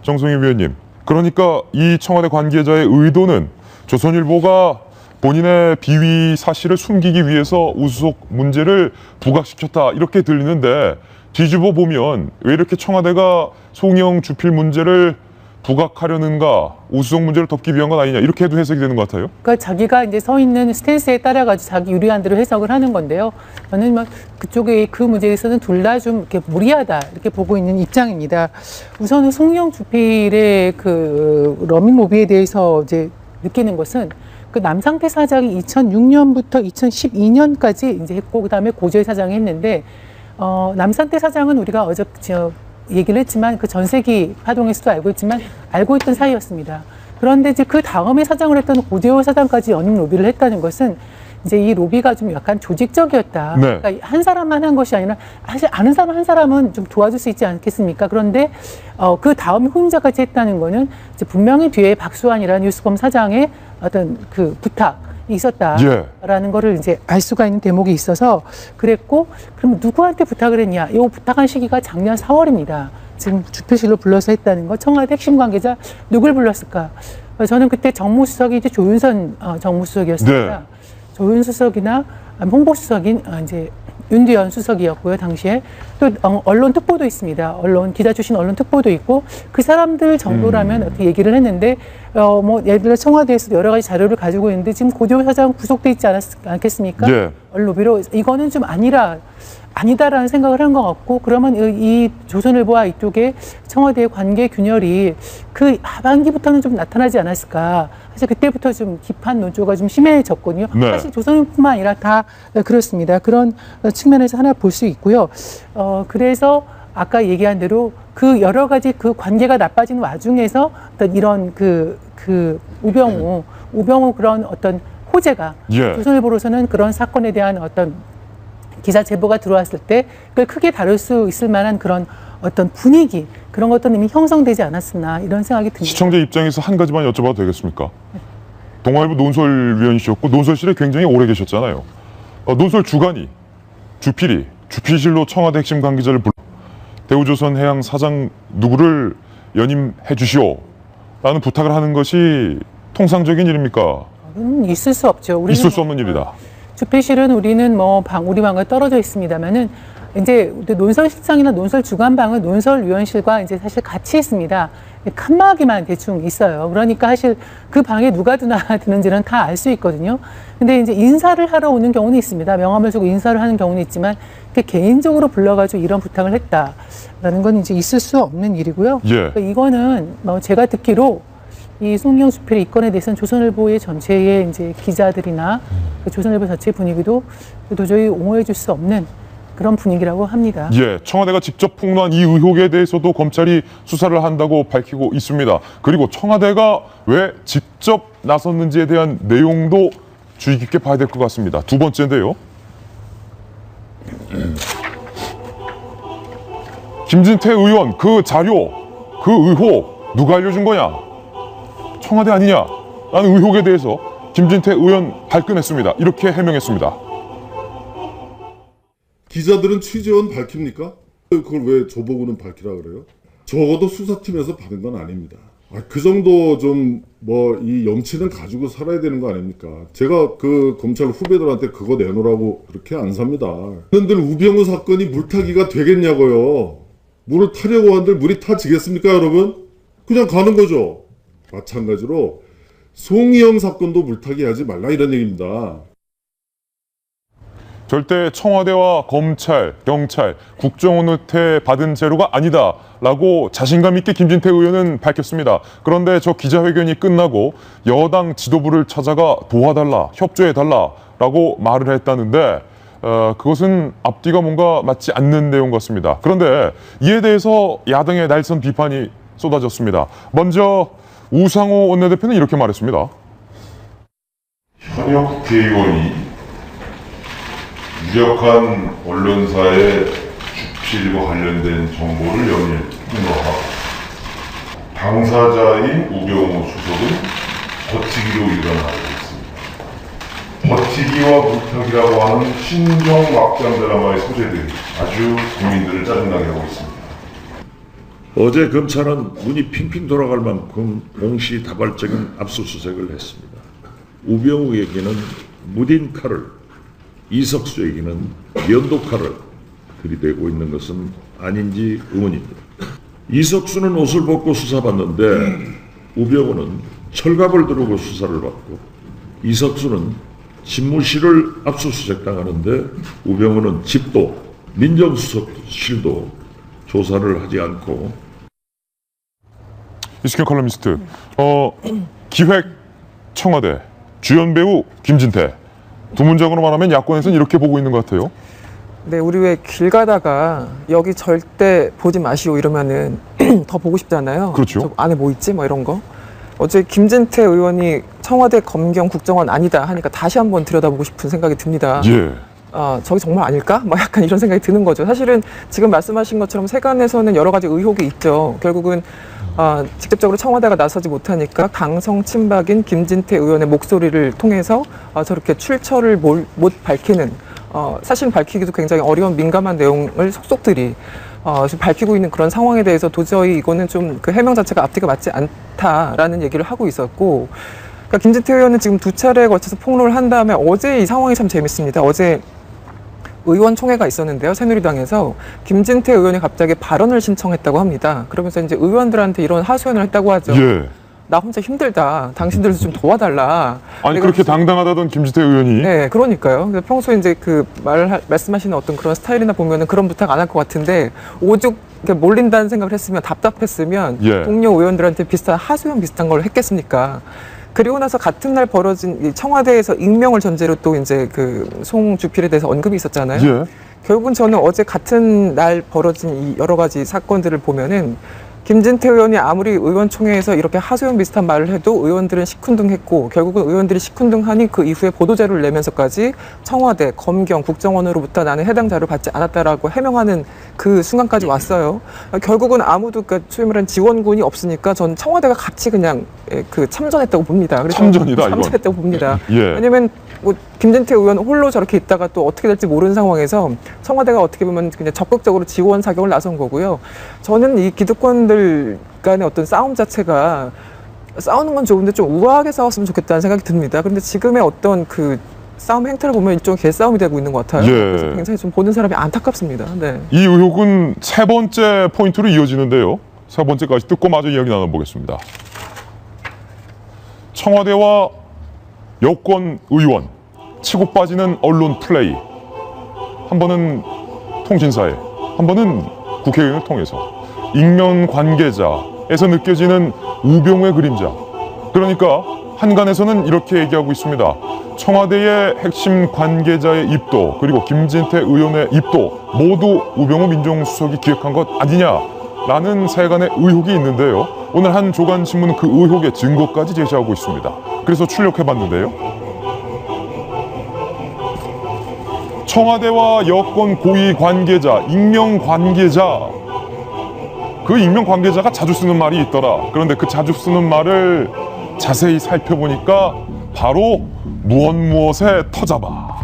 정성희 위원님, 그러니까 이 청와대 관계자의 의도는 조선일보가 본인의 비위 사실을 숨기기 위해서 우수석 문제를 부각시켰다 이렇게 들리는데 뒤집어 보면 왜 이렇게 청와대가 송영 주필 문제를 부각하려는가, 우수석 문제를 덮기 위한 건 아니냐 이렇게 해도 해석이 되는 것 같아요. 그러니까 자기가 이제 서 있는 스탠스에 따라 가지고 자기 유리한 대로 해석을 하는 건데요. 저는 뭐 그쪽에 그 문제에 있어서는 둘 다 좀 이렇게 무리하다 이렇게 보고 있는 입장입니다. 우선은 송영 주필의 그 러밍 로비에 대해서 이제 느끼는 것은 그 남상태 사장이 2006년부터 2012년까지 이제 했고 그다음에 고재호 사장이 했는데 남상태 사장은 우리가 어제 얘기를 했지만 그 전세기 파동에서도 알고 있지만 알고 있던 사이였습니다. 그런데 이제 그 다음에 사장을 했던 고재호 사장까지 연임 로비를 했다는 것은 이제 이 로비가 좀 약간 조직적이었다. 네. 그러니까 한 사람만 한 것이 아니라 사실 아는 사람 한 사람은 좀 도와줄 수 있지 않겠습니까? 그런데 그 다음에 후임자까지 했다는 거는 이제 분명히 뒤에 박수환이라는 뉴스컴 사장의 어떤 그 부탁이 있었다라는 거를 이제 알 수가 있는 대목이 있어서 그랬고, 그럼 누구한테 부탁을 했냐? 이 부탁한 시기가 작년 4월입니다. 지금 주필실로 불러서 했다는 거. 청와대 핵심 관계자 누굴 불렀을까? 저는 그때 정무수석이 이제 조윤선 정무수석이었습니다. 네. 조윤수석이나 홍보수석인 이제 윤두현 수석이었고요, 당시에. 또 언론 특보도 있습니다. 기자 출신 언론 특보도 있고, 그 사람들 정도라면 어떻게 얘기를 했는데, 뭐 예를 들어 청와대에서도 여러 가지 자료를 가지고 있는데 지금 고조 사장 구속돼 있지 않겠습니까? 예. 언로비로 이거는 좀 아니다라는 생각을 한 것 같고, 그러면 이 조선일보와 이쪽에 청와대의 관계 균열이 그 하반기부터는 좀 나타나지 않았을까. 사실 그때부터 좀 깊은 논조가 좀 심해졌거든요. 네. 사실 조선일보뿐만 아니라 다 그렇습니다. 그런 측면에서 하나 볼 수 있고요. 그래서 아까 얘기한 대로 그 여러 가지 그 관계가 나빠진 와중에서 어떤 이런 우병우 그런 어떤 호재가 예. 조선일보로서는 그런 사건에 대한 어떤 기사 제보가 들어왔을 때 그걸 크게 다룰 수 있을 만한 그런 어떤 분위기, 그런 것들은 이미 형성되지 않았었나 이런 생각이 듭니다. 시청자 입장에서 한 가지만 여쭤봐도 되겠습니까? 동아일보 논설위원이셨고 논설실에 굉장히 오래 계셨잖아요. 논설 주간이 주필실로 청와대 핵심 관계자를 불러 대우조선해양 사장 누구를 연임해 주시오 라는 부탁을 하는 것이 통상적인 일입니까? 있을 수 없죠. 우리는 있을 수 없는 일이다. 주필실은 우리는 우리 방과 떨어져 있습니다만은 이제 논설실장이나 논설 주간방은 논설위원실과 이제 사실 같이 있습니다. 칸막이만 대충 있어요. 그러니까 사실 그 방에 누가 드는지는 다 알 수 있거든요. 근데 이제 인사를 하러 오는 경우는 있습니다. 명함을 주고 인사를 하는 경우는 있지만 개인적으로 불러가지고 이런 부탁을 했다라는 건 이제 있을 수 없는 일이고요. 예. 그러니까 이거는 제가 듣기로 이 송영 수필의 이 건에 대해서는 조선일보의 전체의 이제 기자들이나 조선일보 자체 분위기도 도저히 옹호해 줄 수 없는 그런 분위기라고 합니다. 예, 청와대가 직접 폭로한 이 의혹에 대해서도 검찰이 수사를 한다고 밝히고 있습니다. 그리고 청와대가 왜 직접 나섰는지에 대한 내용도 주의 깊게 봐야 될 것 같습니다. 두 번째인데요. 김진태 의원 그 자료, 그 의혹 누가 알려준 거냐? 청와대 아니냐? 라는 의혹에 대해서 김진태 의원 발끈했습니다. 이렇게 해명했습니다. 기자들은 취재원 밝힙니까? 그걸 왜 저보고는 밝히라 그래요? 적어도 수사팀에서 받은 건 아닙니다. 그 정도 좀 이 염치는 가지고 살아야 되는 거 아닙니까? 제가 그 검찰 후배들한테 그거 내놓으라고 그렇게 안 삽니다. 들 우병우 사건이 물타기가 되겠냐고요. 물을 타려고 한들 물이 타지겠습니까, 여러분? 그냥 가는 거죠. 마찬가지로 송이영 사건도 물타기 하지 말라 이런 얘기입니다. 절대 청와대와 검찰, 경찰, 국정원한테 받은 재료가 아니다라고 자신감 있게 김진태 의원은 밝혔습니다. 그런데 저 기자회견이 끝나고 여당 지도부를 찾아가 도와달라, 협조해달라라고 말을 했다는데 그것은 앞뒤가 뭔가 맞지 않는 내용 같습니다. 그런데 이에 대해서 야당의 날선 비판이 쏟아졌습니다. 먼저 우상호 원내대표는 이렇게 말했습니다. 현역 국회의원이 유력한 언론사의 주필과 관련된 정보를 연일 폭로하고 당사자인 우병우 수석은 버티기로 일어나고 있습니다. 버티기와 물타기라고 하는 신종 막장 드라마의 소재들이 아주 국민들을 짜증나게 하고 있습니다. 어제 검찰은 눈이 핑핑 돌아갈 만큼 동시다발적인 압수수색을 했습니다. 우병우에게는 무딘 칼을, 이석수에게는 면도칼을 들이대고 있는 것은 아닌지 의문입니다. 이석수는 옷을 벗고 수사받는데 우병우는 철갑을 두르고 수사를 받고, 이석수는 집무실을 압수수색당하는데 우병우는 집도 민정수석실도 조사를 하지 않고. 이식현 칼럼니스트, 기획 청와대, 주연 배우 김진태. 두 문장으로 말하면 야권에서는 이렇게 보고 있는 것 같아요. 네, 우리 왜 길 가다가 여기 절대 보지 마시오 이러면은 더 보고 싶잖아요. 그렇죠. 저 안에 뭐 있지? 이런 거. 어제 김진태 의원이 청와대 검경 국정원 아니다 하니까 다시 한번 들여다보고 싶은 생각이 듭니다. 예. 저게 정말 아닐까? 뭐 약간 이런 생각이 드는 거죠. 사실은 지금 말씀하신 것처럼 세간에서는 여러 가지 의혹이 있죠. 결국은 직접적으로 청와대가 나서지 못하니까 강성 친박인 김진태 의원의 목소리를 통해서 저렇게 출처를 못 밝히는 사실 밝히기도 굉장히 어려운 민감한 내용을 속속들이 지금 밝히고 있는 그런 상황에 대해서 도저히 이거는 좀 그 해명 자체가 앞뒤가 맞지 않다라는 얘기를 하고 있었고, 그러니까 김진태 의원은 지금 2차례에 걸쳐서 폭로를 한 다음에 어제 이 상황이 참 재밌습니다. 어제 의원총회가 있었는데요. 새누리당에서 김진태 의원이 갑자기 발언을 신청했다고 합니다. 그러면서 이제 의원들한테 이런 하소연을 했다고 하죠. 예. 나 혼자 힘들다. 당신들도 좀 도와달라. 아니 그렇게 당당하다던 김진태 의원이 네, 그러니까요. 평소에 이제 그 말씀하시는 어떤 그런 스타일이나 보면은 그런 부탁 안 할 것 같은데 오죽 이렇게 몰린다는 생각을 했으면 답답했으면 예. 동료 의원들한테 비슷한 하소연 비슷한 걸 했겠습니까? 그리고 나서 같은 날 벌어진 이 청와대에서 익명을 전제로 또 이제 그 송주필에 대해서 언급이 있었잖아요. 예. 결국은 저는 어제 같은 날 벌어진 이 여러 가지 사건들을 보면은 김진태 의원이 아무리 의원총회에서 이렇게 하소연 비슷한 말을 해도 의원들은 시큰둥했고 결국은 의원들이 시큰둥하니 그 이후에 보도자료를 내면서까지 청와대, 검경, 국정원으로부터 나는 해당 자료를 받지 않았다라고 해명하는 그 순간까지 왔어요. 결국은 아무도 그러니까 소위 말하는 지원군이 없으니까 전 청와대가 같이 그냥 그 참전했다고 봅니다. 그래서 참전이다, 이건. 참전했다고 봅니다. 예. 왜냐하면 뭐 김진태 의원 홀로 저렇게 있다가 또 어떻게 될지 모르는 상황에서 청와대가 어떻게 보면 그냥 적극적으로 지원 사격을 나선 거고요. 저는 이 기득권들 간의 어떤 싸움 자체가 싸우는 건 좋은데 좀 우아하게 싸웠으면 좋겠다는 생각이 듭니다. 그런데 지금의 어떤 그 싸움 행태를 보면 일종의 개싸움이 되고 있는 것 같아요. 예. 그래서 굉장히 좀 보는 사람이 안타깝습니다. 네. 이 의혹은 세 번째 포인트로 이어지는데요. 세 번째까지 듣고 마저 이야기 나눠보겠습니다. 청와대와 여권 의원 치고 빠지는 언론 플레이. 한 번은 통신사에, 한 번은 국회의원을 통해서 익명 관계자에서 느껴지는 우병우의 그림자. 그러니까 한간에서는 이렇게 얘기하고 있습니다. 청와대의 핵심 관계자의 입도 그리고 김진태 의원의 입도 모두 우병우 민정수석이 기획한 것 아니냐라는 세간의 의혹이 있는데요. 오늘 한 조간신문은 그 의혹의 증거까지 제시하고 있습니다. 그래서 출력해봤는데요. 청와대와 여권 고위 관계자, 익명 관계자, 그 익명 관계자가 자주 쓰는 말이 있더라. 그런데 그 자주 쓰는 말을 자세히 살펴보니까 바로 무엇에 터잡아.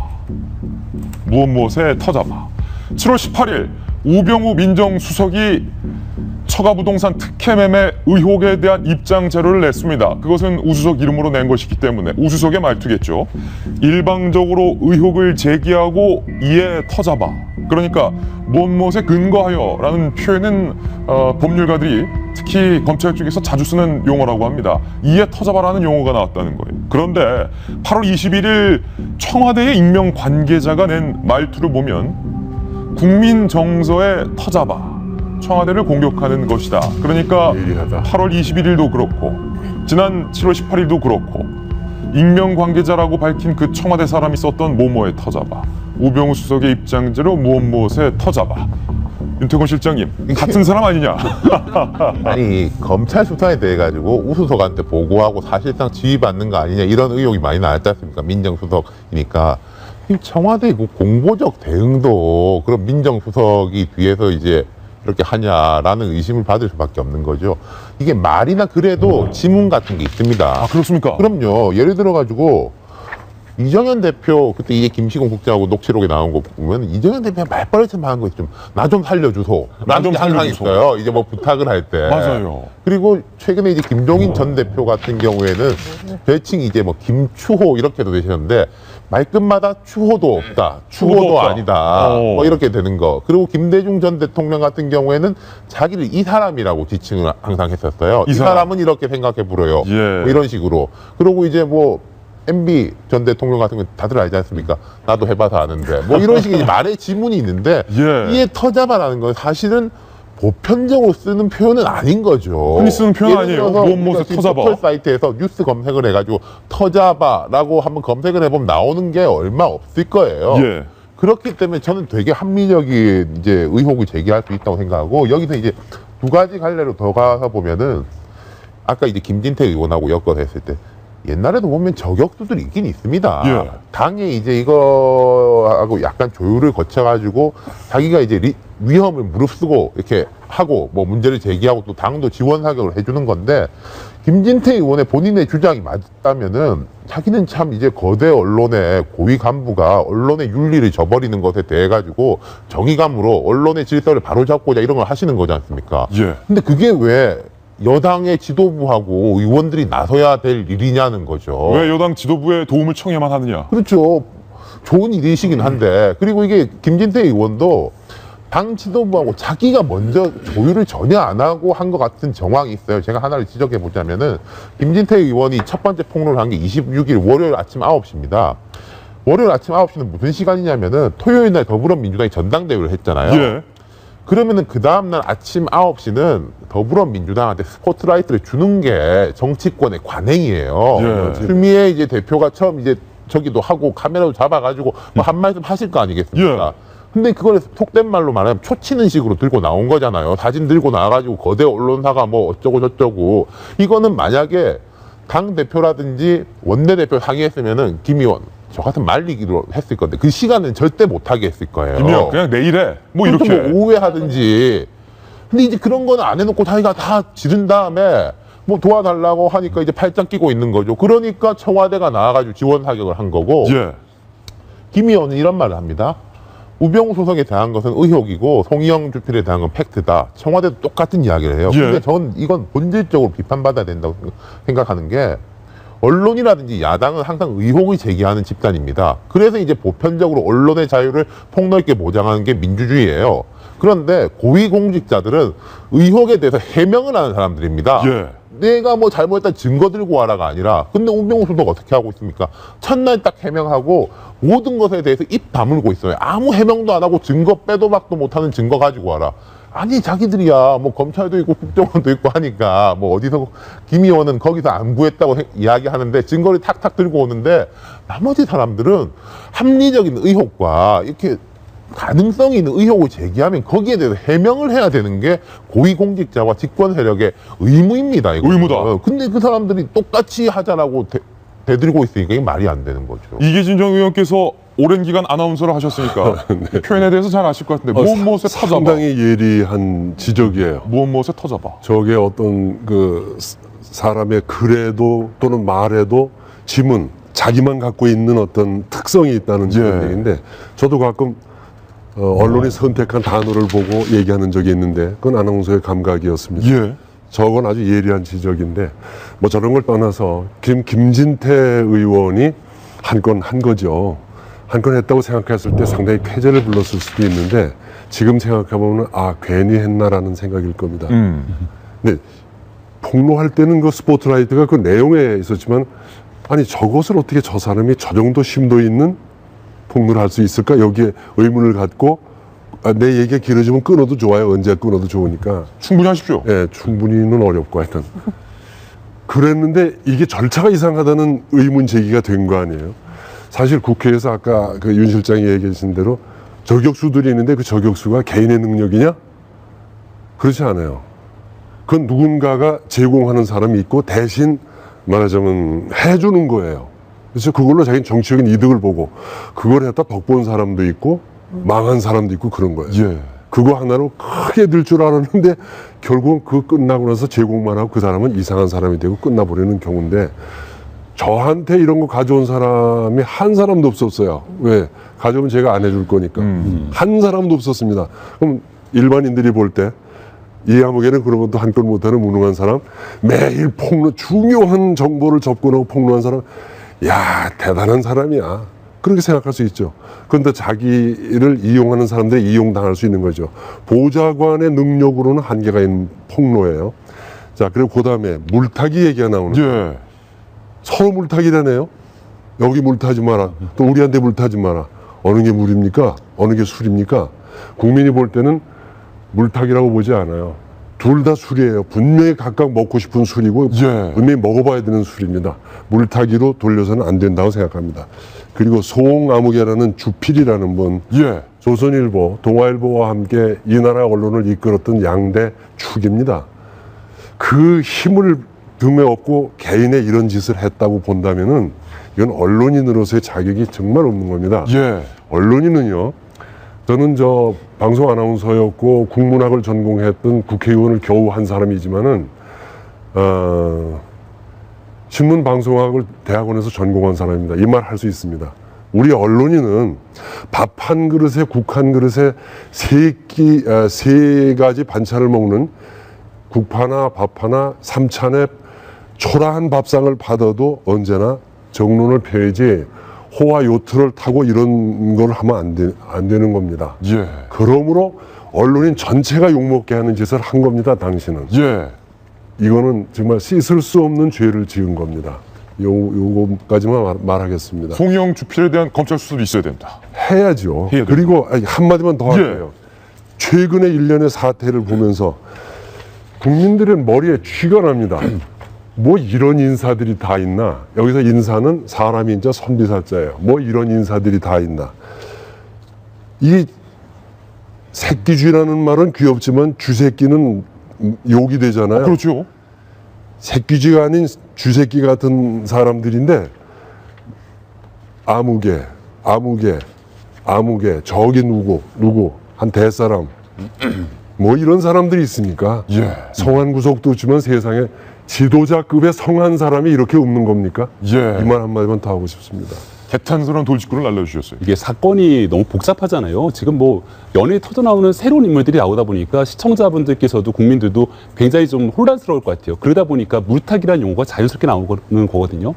7월 18일 우병우 민정수석이 처가부동산 특혜 매매 의혹에 대한 입장 자료를 냈습니다. 그것은 우수석 이름으로 낸 것이기 때문에 우수석의 말투겠죠. 일방적으로 의혹을 제기하고 이에 터잡아. 그러니까 무엇에 근거하여 라는 표현은 법률가들이 특히 검찰 쪽에서 자주 쓰는 용어라고 합니다. 이에 터잡아라는 용어가 나왔다는 거예요. 그런데 8월 21일 청와대의 익명 관계자가 낸 말투를 보면 국민 정서에 터잡아. 청와대를 공격하는 것이다. 그러니까 예리하다. 8월 21일도 그렇고 지난 7월 18일도 그렇고 익명 관계자라고 밝힌 그 청와대 사람이 썼던 뭐뭐에 터잡아. 우병우 수석의 입장대로 무엇에 터잡아. 윤태곤 실장님 같은 사람 아니냐? 아니 검찰 수사에 대해 가지고 우수석한테 보고하고 사실상 지휘받는 거 아니냐 이런 의혹이 많이 나왔지 않습니까? 민정수석이니까 청와대 그 공보적 대응도 그런 민정수석이 뒤에서 이제 이렇게 하냐라는 의심을 받을 수밖에 없는 거죠. 이게 말이나 그래도 지문 같은 게 있습니다. 아 그렇습니까? 그럼요. 예를 들어 가지고 이정현 대표 그때 이게 김시공 국장하고 녹취록에 나온 거 보면 이정현 대표가 말버릇처럼 하는 거 좀 나 좀 살려주소. 나 좀 항상 살려주소. 있어요. 이제 뭐 부탁을 할 때. 맞아요. 그리고 최근에 이제 김종인 전 대표 같은 경우에는 별칭이 이제 뭐 김추호 이렇게도 되셨는데 말끝마다 추호도 없다. 추호도 없다. 아니다. 어. 뭐 이렇게 되는 거. 그리고 김대중 전 대통령 같은 경우에는 자기를 이 사람이라고 지칭을 항상 했었어요. 이 이 사람. 사람은 이렇게 생각해 보여요. 예. 뭐 이런 식으로. 그리고 이제 뭐 MB 전 대통령 같은 거 다들 알지 않습니까? 나도 해봐서 아는데. 뭐 이런 식의 말의 지문이 있는데 예. 이에 터잡아라는 건 사실은 보편적으로 쓰는 표현은 아닌 거죠. 흔히 쓰는 표현 아니에요. 무엇에 터잡아. 포털 사이트에서 뉴스 검색을 해가지고 터잡아라고 한번 검색을 해보면 나오는 게 얼마 없을 거예요. 예. 그렇기 때문에 저는 되게 합리적인 이제 의혹을 제기할 수 있다고 생각하고 여기서 이제 두 가지 갈래로 더 가서 보면은 아까 이제 김진태 의원하고 엮어서 했을 때 옛날에도 보면 저격수들이 있긴 있습니다. 예. 당에 이제 이거하고 약간 조율을 거쳐가지고 자기가 이제 위험을 무릅쓰고 이렇게 하고 뭐 문제를 제기하고 또 당도 지원 사격을 해주는 건데, 김진태 의원의 본인의 주장이 맞다면은 자기는 참 이제 거대 언론의 고위 간부가 언론의 윤리를 저버리는 것에 대해 가지고 정의감으로 언론의 질서를 바로잡고자 이런 걸 하시는 거지 않습니까? 예. 근데 그게 왜 여당의 지도부하고 의원들이 나서야 될 일이냐는 거죠. 왜 여당 지도부의 도움을 청해만 하느냐? 그렇죠. 좋은 일이시긴 한데, 그리고 이게 김진태 의원도 당 지도부하고 자기가 먼저 조율을 전혀 안 하고 한 것 같은 정황이 있어요. 제가 하나를 지적해 보자면은, 김진태 의원이 첫 번째 폭로를 한 게 26일 월요일 아침 9시입니다. 월요일 아침 9시는 무슨 시간이냐면은 토요일 날 더불어민주당이 전당대회를 했잖아요. 예. 그러면은 그 다음날 아침 9시는 더불어민주당한테 스포트라이트를 주는 게 정치권의 관행이에요. 예. 추미애 이제 대표가 처음 이제 저기도 하고 카메라도 잡아가지고 뭐 한 말씀 하실 거 아니겠습니까? 예. 근데 그걸 속된 말로 말하면 초치는 식으로 들고 나온 거잖아요. 사진 들고 나와가지고 거대 언론사가 뭐 어쩌고 저쩌고. 이거는 만약에 당 대표라든지 원내대표 상의했으면은 김 의원 저 같은 말리기로 했을 건데 그 시간은 절대 못하게 했을 거예요. 김영 그냥 내일에 뭐 그렇죠. 이렇게. 뭐 오후에 하든지. 근데 이제 그런 거는 안 해놓고 자기가 다 지른 다음에 뭐 도와달라고 하니까 이제 팔짱 끼고 있는 거죠. 그러니까 청와대가 나와가지고 지원 사격을 한 거고. 예. 김 의원은 이런 말을 합니다. 우병우 소속에 대한 것은 의혹이고 송희영 주필에 대한 건 팩트다. 청와대도 똑같은 이야기를 해요. 예. 근데 전 이건 본질적으로 비판받아야 된다고 생각하는 게, 언론이라든지 야당은 항상 의혹을 제기하는 집단입니다. 그래서 이제 보편적으로 언론의 자유를 폭넓게 보장하는 게 민주주의예요. 그런데 고위공직자들은 의혹에 대해서 해명을 하는 사람들입니다. 예. 내가 뭐 잘못했다 증거 들고 와라가 아니라, 근데 우병우 소속 어떻게 하고 있습니까? 첫날 딱 해명하고 모든 것에 대해서 입 다물고 있어요. 아무 해명도 안 하고 증거 빼도 박도 못하는 증거 가지고 와라. 아니 자기들이야 뭐 검찰도 있고 국정원도 있고 하니까 뭐 어디서 김 의원은 거기서 안 구했다고 이야기하는데 증거를 탁탁 들고 오는데, 나머지 사람들은 합리적인 의혹과 이렇게 가능성이 있는 의혹을 제기하면 거기에 대해서 해명을 해야 되는 게 고위공직자와 집권 세력의 의무입니다. 이거. 의무다. 근데 그 사람들이 똑같이 하자라고 대들고 있으니까 이게 말이 안 되는 거죠. 이계진 전 의원께서 오랜 기간 아나운서를 하셨으니까 표현에 대해서 잘 아실 것 같은데 무엇무엇에 터잡아. 상당히 예리한 지적이에요. 무엇무엇에 터잡아. 저게 어떤 그 사람의 글에도 또는 말에도 지문, 자기만 갖고 있는 어떤 특성이 있다는 그런 얘기인데, 저도 가끔 언론이 선택한 단어를 보고 얘기하는 적이 있는데 그건 아나운서의 감각이었습니다. 예. 저건 아주 예리한 지적인데, 뭐 저런 걸 떠나서 김진태 의원이 한 건 한 거죠. 한 건 했다고 생각했을 때 상당히 쾌재를 불렀을 수도 있는데, 지금 생각해보면 아 괜히 했나라는 생각일 겁니다. 근데 폭로할 때는 그 스포트라이트가 그 내용에 있었지만, 아니 저것을 어떻게 저 사람이 저 정도 심도 있는 폭로를 할 수 있을까? 여기에 의문을 갖고, 내 얘기가 길어지면 끊어도 좋아요. 언제 끊어도 좋으니까. 충분히 하십시오. 예, 충분히는 어렵고 하여튼. 그랬는데 이게 절차가 이상하다는 의문 제기가 된 거 아니에요. 사실 국회에서 아까 그 윤 실장이 얘기하신 대로 저격수들이 있는데 그 저격수가 개인의 능력이냐? 그렇지 않아요. 그건 누군가가 제공하는 사람이 있고 대신 말하자면 해주는 거예요. 그래서 그걸로 자기는 정치적인 이득을 보고 그걸 했다 덕 본 사람도 있고 망한 사람도 있고 그런 거예요. 예. 그거 하나로 크게 들 줄 알았는데 결국은 그거 끝나고 나서 제공만 하고 그 사람은 이상한 사람이 되고 끝나버리는 경우인데, 저한테 이런 거 가져온 사람이 한 사람도 없었어요. 왜? 가져오면 제가 안 해줄 거니까. 한 사람도 없었습니다. 그럼 일반인들이 볼 때 이 암흑에는 그런 것도 한 건 못하는 무능한 사람, 매일 중요한 정보를 접근하고 폭로한 사람, 야 대단한 사람이야. 그렇게 생각할 수 있죠. 그런데 자기를 이용하는 사람들이 이용당할 수 있는 거죠. 보좌관의 능력으로는 한계가 있는 폭로예요. 자, 그리고 그 다음에 물타기 얘기가 나오는 거예요. 예. 서로 물타기라네요. 여기 물타지 마라. 또 우리한테 물타지 마라. 어느 게 물입니까? 어느 게 술입니까? 국민이 볼 때는 물타기라고 보지 않아요. 둘 다 술이에요. 분명히 각각 먹고 싶은 술이고 예. 분명히 먹어봐야 되는 술입니다. 물타기로 돌려서는 안 된다고 생각합니다. 그리고 송아무개라는 주필이라는 분, 예. 조선일보, 동아일보와 함께 이 나라 언론을 이끌었던 양대 축입니다. 그 힘을 등에 업고 개인의 이런 짓을 했다고 본다면은 이건 언론인으로서의 자격이 정말 없는 겁니다. 예. 언론인은요, 저는 저 방송 아나운서였고 국문학을 전공했던 국회의원을 겨우 한 사람이지만은 신문 방송학을 대학원에서 전공한 사람입니다. 이 말 할 수 있습니다. 우리 언론인은 밥 한 그릇에 국 한 그릇에 세 가지 반찬을 먹는 국 하나 밥 하나 삼찬에 초라한 밥상을 받아도 언제나 정론을 펴야지 호와 요트를 타고 이런 걸 하면 안 되는 겁니다. 예. 그러므로 언론인 전체가 욕먹게 하는 짓을 한 겁니다. 당신은. 예. 이거는 정말 씻을 수 없는 죄를 지은 겁니다. 요거까지만 말하겠습니다. 송영 주필에 대한 검찰 수사도 있어야 된다. 해야죠. 해야 그리고 한마디만 더 예. 할게요. 최근의 일련의 사태를 보면서 국민들의 머리에 쥐가 납니다. 뭐 이런 인사들이 다 있나? 여기서 인사는 사람이 이제 선비사자예요. 뭐 이런 인사들이 다 있나? 이 새끼쥐라는 말은 귀엽지만 쥐새끼는 욕이 되잖아요. 그렇죠. 새끼쥐가 아닌 쥐새끼 같은 사람들인데 아무개 저기 누구 한 대사람 뭐 이런 사람들이 있습니까? 예. 성한 구석도 주면 세상에 지도자급의 성한 사람이 이렇게 없는 겁니까? 예. 이 말 한마디만 더 하고 싶습니다. 개탄스러운 돌직구를 날려주셨어요. 이게 사건이 너무 복잡하잖아요. 지금 뭐 연예에 터져나오는 새로운 인물들이 나오다 보니까 시청자분들께서도 국민들도 굉장히 좀 혼란스러울 것 같아요. 그러다 보니까 물타기라는 용어가 자연스럽게 나오는 거거든요.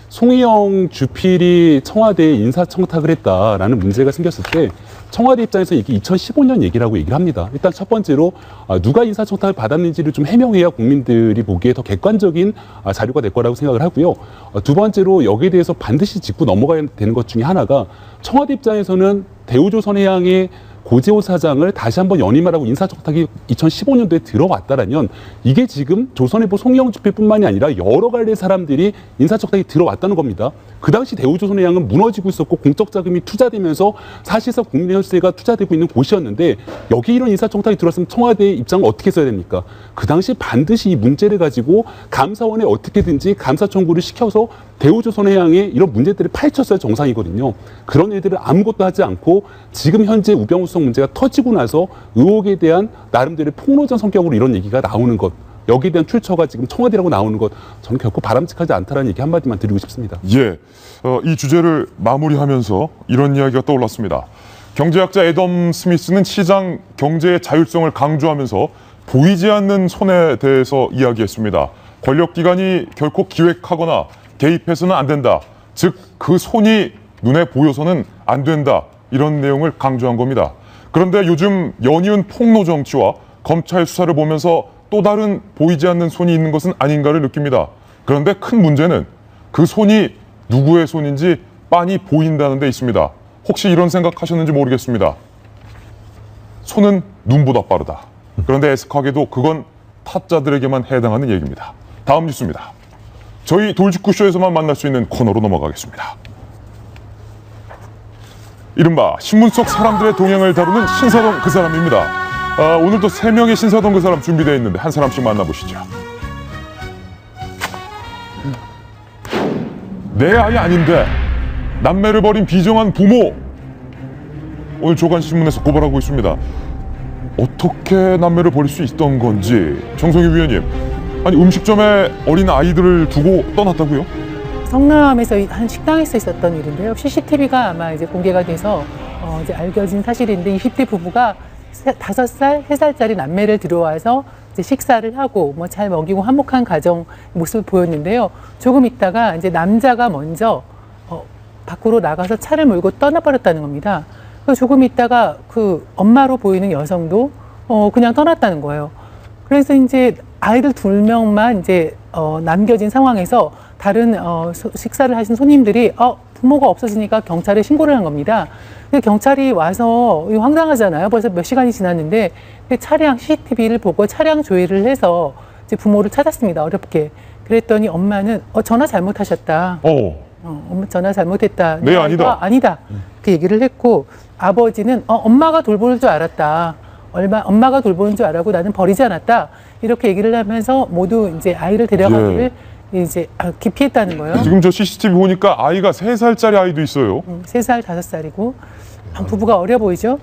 송희영 주필이 청와대에 인사청탁을 했다라는 문제가 생겼을 때 청와대 입장에서 이게 2015년 얘기라고 얘기를 합니다. 일단 첫 번째로 누가 인사청탁을 받았는지를 좀 해명해야 국민들이 보기에 더 객관적인 자료가 될 거라고 생각을 하고요. 두 번째로 여기에 대해서 반드시 짚고 넘어가야 되는 것 중에 하나가 청와대 입장에서는 대우조선해양의 고재호 사장을 다시 한번 연임하라고 인사청탁이 2015년도에 들어왔다라면 이게 지금 조선일보 송영 주필뿐만이 아니라 여러 갈래 사람들이 인사청탁이 들어왔다는 겁니다. 그 당시 대우조선해양은 무너지고 있었고 공적 자금이 투자되면서 사실상 국민의 혈세가 투자되고 있는 곳이었는데 여기 이런 인사청탁이 들어왔으면 청와대의 입장은 어떻게 써야 됩니까? 그 당시 반드시 이 문제를 가지고 감사원에 어떻게든지 감사 청구를 시켜서 대우조선해양의 이런 문제들을 파헤쳤어야 정상이거든요. 그런 일들을 아무것도 하지 않고 지금 현재 우병우 수석 문제가 터지고 나서 의혹에 대한 나름대로 폭로전 성격으로 이런 얘기가 나오는 것, 여기에 대한 출처가 지금 청와대라고 나오는 것, 저는 결코 바람직하지 않다라는 얘기 한마디만 드리고 싶습니다. 예. 이 주제를 마무리하면서 이런 이야기가 떠올랐습니다. 경제학자 애덤 스미스는 시장 경제의 자율성을 강조하면서 보이지 않는 손에 대해서 이야기했습니다. 권력기관이 결코 기획하거나 개입해서는 안 된다. 즉, 그 손이 눈에 보여서는 안 된다. 이런 내용을 강조한 겁니다. 그런데 요즘 연이은 폭로 정치와 검찰 수사를 보면서 또 다른 보이지 않는 손이 있는 것은 아닌가를 느낍니다. 그런데 큰 문제는 그 손이 누구의 손인지 빤히 보인다는 데 있습니다. 혹시 이런 생각하셨는지 모르겠습니다. 손은 눈보다 빠르다. 그런데 애석하게도 그건 타짜들에게만 해당하는 얘기입니다. 다음 뉴스입니다. 저희 돌직구쇼에서만 만날 수 있는 코너로 넘어가겠습니다. 이른바 신문 속 사람들의 동향을 다루는 신사동 그 사람입니다. 오늘도 3명의 신사동 그 사람 준비되어 있는데 한 사람씩 만나보시죠. 내 아이 아닌데 남매를 벌인 비정한 부모. 오늘 조간신문에서 고발하고 있습니다. 어떻게 남매를 벌일 수 있던 건지. 정성희 위원님, 아니 음식점에 어린 아이들을 두고 떠났다고요? 성남에서 한 식당에서 있었던 일인데요. CCTV가 아마 이제 공개가 돼서 이제 알려진 사실인데 20대 부부가 5살, 3살짜리 남매를 들어와서 이제 식사를 하고 뭐 잘 먹이고 화목한 가정 모습을 보였는데요. 조금 있다가 이제 남자가 먼저 밖으로 나가서 차를 몰고 떠나버렸다는 겁니다. 그래서 조금 있다가 그 엄마로 보이는 여성도 그냥 떠났다는 거예요. 그래서 이제 아이들 2명만 이제 남겨진 상황에서 다른 식사를 하신 손님들이 부모가 없어지니까 경찰에 신고를 한 겁니다. 근데 경찰이 와서 황당하잖아요. 벌써 몇 시간이 지났는데 차량 CCTV를 보고 차량 조회를 해서 이제 부모를 찾았습니다. 어렵게. 그랬더니 엄마는 전화 잘못하셨다. 엄마 전화 잘못했다. 네, 아니다. 아니다. 그 얘기를 했고 아버지는 엄마가 돌보는 줄 알았다. 엄마가 돌보는 줄 알았고 나는 버리지 않았다. 이렇게 얘기를 하면서 모두 이제 아이를 데려가기를 이제 기피했다는 거예요. 지금 저 CCTV 보니까 아이가 3살짜리 아이도 있어요. 3살, 5살이고 부부가 어려 보이죠.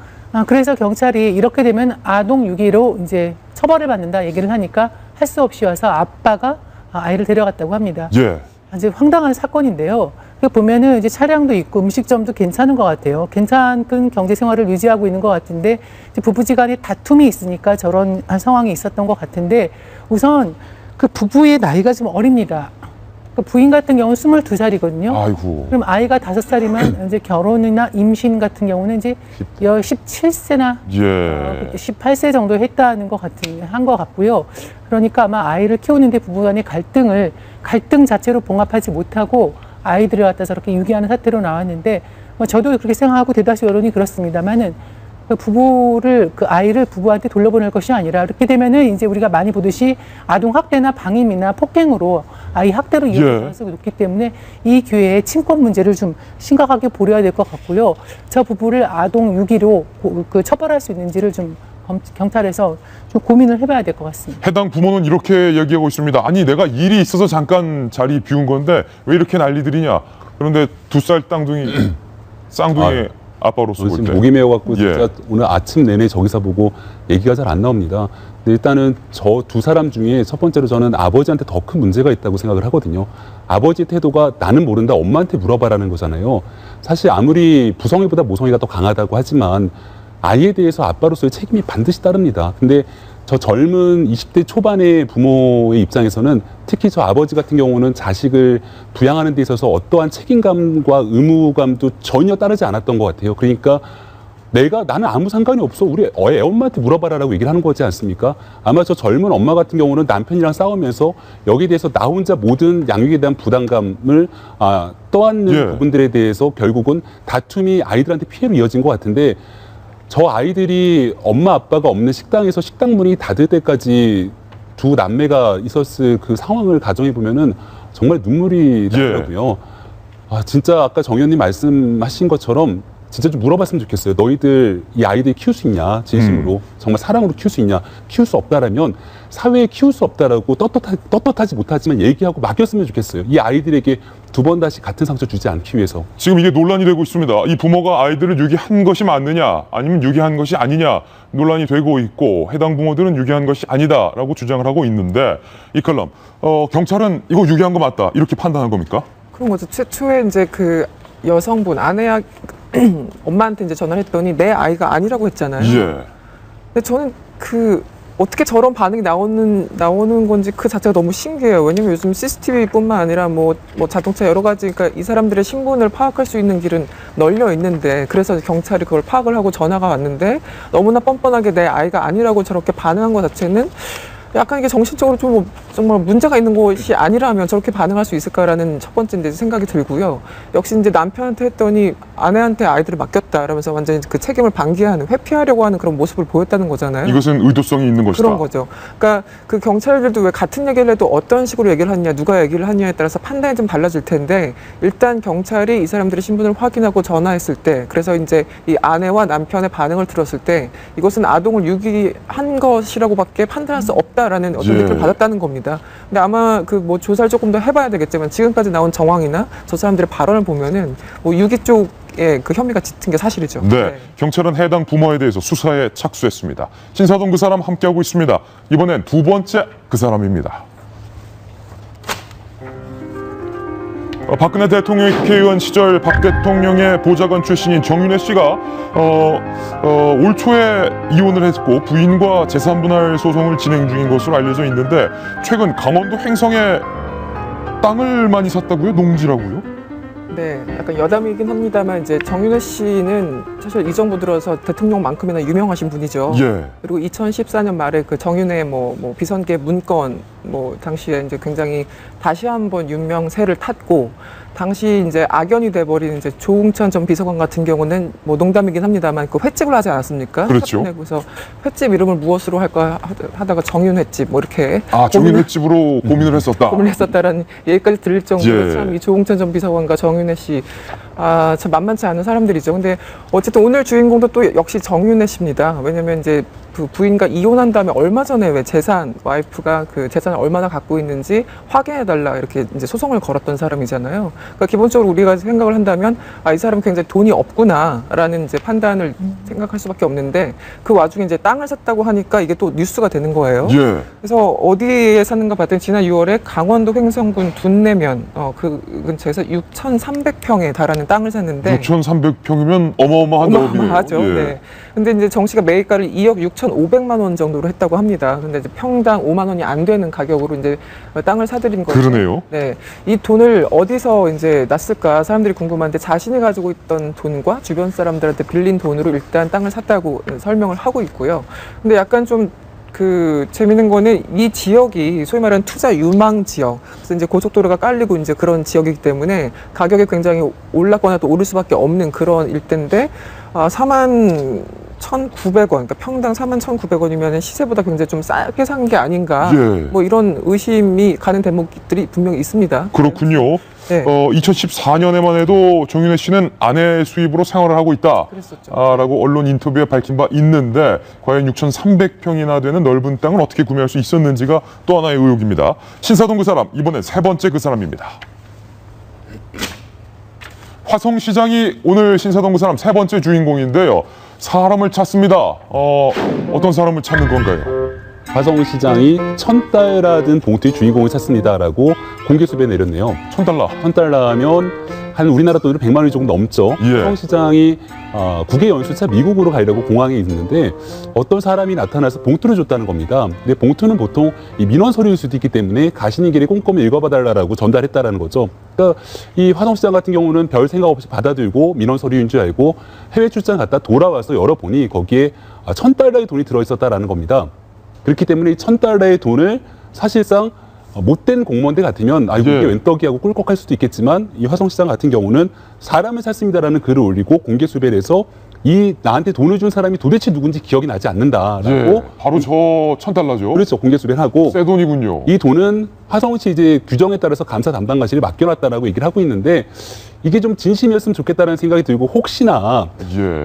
그래서 경찰이 이렇게 되면 아동 유기로 이제 처벌을 받는다 얘기를 하니까 할 수 없이 와서 아빠가 아이를 데려갔다고 합니다. 예. 아주 황당한 사건인데요. 보면은 이제 차량도 있고 음식점도 괜찮은 것 같아요. 괜찮은 경제 생활을 유지하고 있는 것 같은데 이제 부부지간에 다툼이 있으니까 저런 상황이 있었던 것 같은데 우선 그 부부의 나이가 좀 어립니다. 그 부인 같은 경우는 22살이거든요. 아이고. 그럼 아이가 5살이면 이제 결혼이나 임신 같은 경우는 이제 17세나 예. 18세 정도 했다는 한 것 같고요. 그러니까 아마 아이를 키우는데 부부 간의 갈등 자체로 봉합하지 못하고 아이들을 갖다 저렇게 유기하는 사태로 나왔는데 저도 그렇게 생각하고 대다수 여론이 그렇습니다만은 그 아이를 부부한테 돌려보낼 것이 아니라 이렇게 되면은 이제 우리가 많이 보듯이 아동 학대나 방임이나 폭행으로 아이 학대로 이어질 가능성이 높기 때문에 이 기회에 친권 문제를 좀 심각하게 보려야 될 것 같고요. 저 부부를 아동 유기로 처벌할 수 있는지를 좀 경찰에서 좀 고민을 해봐야 될 것 같습니다. 해당 부모는 이렇게 얘기하고 있습니다. 아니 내가 일이 있어서 잠깐 자리 비운 건데 왜 이렇게 난리들이냐. 그런데 2살 쌍둥이 아빠로서 볼 지금 때. 목이 메어갖고 진짜 오늘 아침 내내 저기서 보고 얘기가 잘 안 나옵니다. 근데 일단은 저 두 사람 중에 첫 번째로 저는 아버지한테 더 큰 문제가 있다고 생각을 하거든요. 아버지 태도가 나는 모른다 엄마한테 물어봐라는 거잖아요. 사실 아무리 부성애보다 모성애가 더 강하다고 하지만 아이에 대해서 아빠로서의 책임이 반드시 따릅니다. 근데 저 젊은 20대 초반의 부모의 입장에서는 특히 저 아버지 같은 경우는 자식을 부양하는 데 있어서 어떠한 책임감과 의무감도 전혀 따르지 않았던 것 같아요. 그러니까 나는 아무 상관이 없어. 우리 애 엄마한테 물어봐라라고 얘기를 하는 거지 않습니까? 아마 저 젊은 엄마 같은 경우는 남편이랑 싸우면서 여기에 대해서 나 혼자 모든 양육에 대한 부담감을 떠안는 부분들에 대해서 결국은 다툼이 아이들한테 피해로 이어진 것 같은데 저 아이들이 엄마 아빠가 없는 식당에서 식당 문이 닫을 때까지 두 남매가 있었을 그 상황을 가정해 보면은 정말 눈물이 나더라고요. 진짜 아까 정 의원님 말씀하신 것처럼 진짜 좀 물어봤으면 좋겠어요. 너희들 이 아이들 키울 수 있냐? 진심으로 정말 사랑으로 키울 수 있냐? 키울 수 없다라면 사회에 키울 수 없다라고 떳떳하지 못하지만 얘기하고 맡겼으면 좋겠어요. 이 아이들에게 두 번 다시 같은 상처 주지 않기 위해서. 지금 이게 논란이 되고 있습니다. 이 부모가 아이들을 유기한 것이 맞느냐 아니면 유기한 것이 아니냐 논란이 되고 있고 해당 부모들은 유기한 것이 아니다라고 주장을 하고 있는데 이 칼럼 경찰은 이거 유기한 거 맞다 이렇게 판단한 겁니까? 그런 거죠. 최초에 이제 그 여성분 아내야 엄마한테 이제 전화를 했더니 내 아이가 아니라고 했잖아요. 근데 저는 어떻게 저런 반응이 나오는 건지 그 자체가 너무 신기해요. 왜냐면 요즘 CCTV뿐만 아니라 뭐 자동차 여러 가지, 그러니까 이 사람들의 신분을 파악할 수 있는 길은 널려 있는데, 그래서 경찰이 그걸 파악을 하고 전화가 왔는데 너무나 뻔뻔하게 내 아이가 아니라고 저렇게 반응한 것 자체는 약간 이게 정신적으로 좀 정말 문제가 있는 것이 아니라면 저렇게 반응할 수 있을까라는 첫 번째 생각이 들고요. 역시 이제 남편한테 했더니 아내한테 아이들을 맡겼다라면서 완전히 그 책임을 방기하는, 회피하려고 하는 그런 모습을 보였다는 거잖아요. 이것은 의도성이 있는 것이다. 그런 거죠. 그러니까 그 경찰들도 왜 같은 얘기를 해도 어떤 식으로 얘기를 하느냐, 누가 얘기를 하느냐에 따라서 판단이 좀 달라질 텐데, 일단 경찰이 이 사람들의 신분을 확인하고 전화했을 때, 그래서 이제 이 아내와 남편의 반응을 들었을 때 이것은 아동을 유기한 것이라고밖에 판단할 수 없다라는 어떤 느낌을 받았다는 겁니다. 근데 아마 뭐 조사를 조금 더 해봐야 되겠지만 지금까지 나온 정황이나 저 사람들의 발언을 보면은 뭐 유기 쪽에 그 혐의가 짙은 게 사실이죠. 네, 경찰은 해당 부모에 대해서 수사에 착수했습니다. 신사동 그 사람 함께하고 있습니다. 이번엔 두 번째 그 사람입니다. 박근혜 대통령이 국회의원 시절 박 대통령의 보좌관 출신인 정윤회 씨가 올 초에 이혼을 했고 부인과 재산분할 소송을 진행 중인 것으로 알려져 있는데, 최근 강원도 횡성에 땅을 많이 샀다고요? 농지라고요? 네, 약간 여담이긴 합니다만 이제 정윤회 씨는 사실 이 정부 들어서 대통령만큼이나 유명하신 분이죠. 그리고 2014년 말에 그 정윤회 뭐 비선계 문건 당시에 이제 굉장히 다시 한번 윤명세를 탔고, 당시 이제 악연이 돼버린 이제 조응천 전 비서관 같은 경우는 뭐 농담이긴 합니다만 그 횟집을 하지 않았습니까? 그렇죠. 그래서 횟집 이름을 무엇으로 할까 하다가 정윤횟집 뭐 이렇게 정윤횟집으로 고민을 했었다. 고민을 했었다라는 얘기까지 들릴 정도로 참 이 조응천 전 비서관과 정윤회 씨 참 만만치 않은 사람들이죠. 근데 어쨌든 오늘 주인공도 또 역시 정윤회 씨입니다. 왜냐면 이제 와이프, 부인과 이혼한 다음에 얼마 전에 왜 재산, 와이프가 그 재산을 얼마나 갖고 있는지 확인해달라 이렇게 이제 소송을 걸었던 사람이잖아요. 그러니까 기본적으로 우리가 생각을 한다면 이 사람은 굉장히 돈이 없구나라는 이제 판단을 생각할 수밖에 없는데 그 와중에 이제 땅을 샀다고 하니까 이게 또 뉴스가 되는 거예요. 예. 그래서 어디에 샀는가 봤더니 지난 6월에 강원도 횡성군 둔내면 그 근처에서 6,300평에 달하는 땅을 샀는데 6,300평이면 어마어마한 넓이에요. 어마어마하죠. 예. 네. 근데 이제 정 씨가 매입가를 2억 6,500만 원 정도로 했다고 합니다. 근데 이제 평당 5만 원이 안 되는 가격으로 이제 땅을 사들인 거죠. 그러네요. 네. 이 돈을 어디서 이제 났을까 사람들이 궁금한데 자신이 가지고 있던 돈과 주변 사람들한테 빌린 돈으로 일단 땅을 샀다고 설명을 하고 있고요. 근데 약간 좀 재밌는 거는 이 지역이 소위 말하는 투자 유망 지역. 그래서 이제 고속도로가 깔리고 이제 그런 지역이기 때문에 가격이 굉장히 올랐거나 또 오를 수밖에 없는 그런 일대인데, 41,900원, 그러니까 평당 41,900원이면 시세보다 굉장히 좀 싸게 산 게 아닌가. 예. 뭐 이런 의심이 가는 대목들이 분명히 있습니다. 그렇군요. 네. 2014년에만 해도 정윤혜 씨는 아내 수입으로 생활을 하고 있다. 그랬었죠. 라고 언론 인터뷰에 밝힌 바 있는데 과연 6,300평이나 되는 넓은 땅을 어떻게 구매할 수 있었는지가 또 하나의 의혹입니다. 신사동 그 사람, 이번엔 세 번째 그 사람입니다. 화성시장이 오늘 신사동 그 사람 세 번째 주인공인데요. 사람을 찾습니다. 어떤 사람을 찾는 건가요? 화성시장이 1,000달러 든 봉투의 주인공을 찾습니다라고 공개 수배에 내렸네요. 1,000달러. 1,000달러면 한 우리나라 돈으로 100만 원이 조금 넘죠. 예. 화성시장이 국외 연수차 미국으로 가려고 공항에 있는데 어떤 사람이 나타나서 봉투를 줬다는 겁니다. 근데 봉투는 보통 이 민원 서류일 수도 있기 때문에 가시는 길에 꼼꼼히 읽어봐달라고 전달했다라는 거죠. 그러니까 이 화성시장 같은 경우는 별 생각 없이 받아들고 민원 서류인 줄 알고 해외 출장 갔다 돌아와서 열어보니 거기에 1,000달러의 돈이 들어있었다라는 겁니다. 그렇기 때문에 이 1,000달러의 돈을 사실상 못된 공무원들 같으면 아이고 이게 웬 떡이하고 꿀꺽할 수도 있겠지만 이 화성시장 같은 경우는 사람을 샀습니다라는 글을 올리고 공개 수배를 해서 나한테 돈을 준 사람이 도대체 누군지 기억이 나지 않는다라고 바로 저 1,000달러죠. 그렇죠. 공개 수배를 하고 새 돈이군요. 이 돈은 화성시 이제 규정에 따라서 감사 담당관실에 맡겨놨다라고 얘기를 하고 있는데 이게 좀 진심이었으면 좋겠다는 생각이 들고 혹시나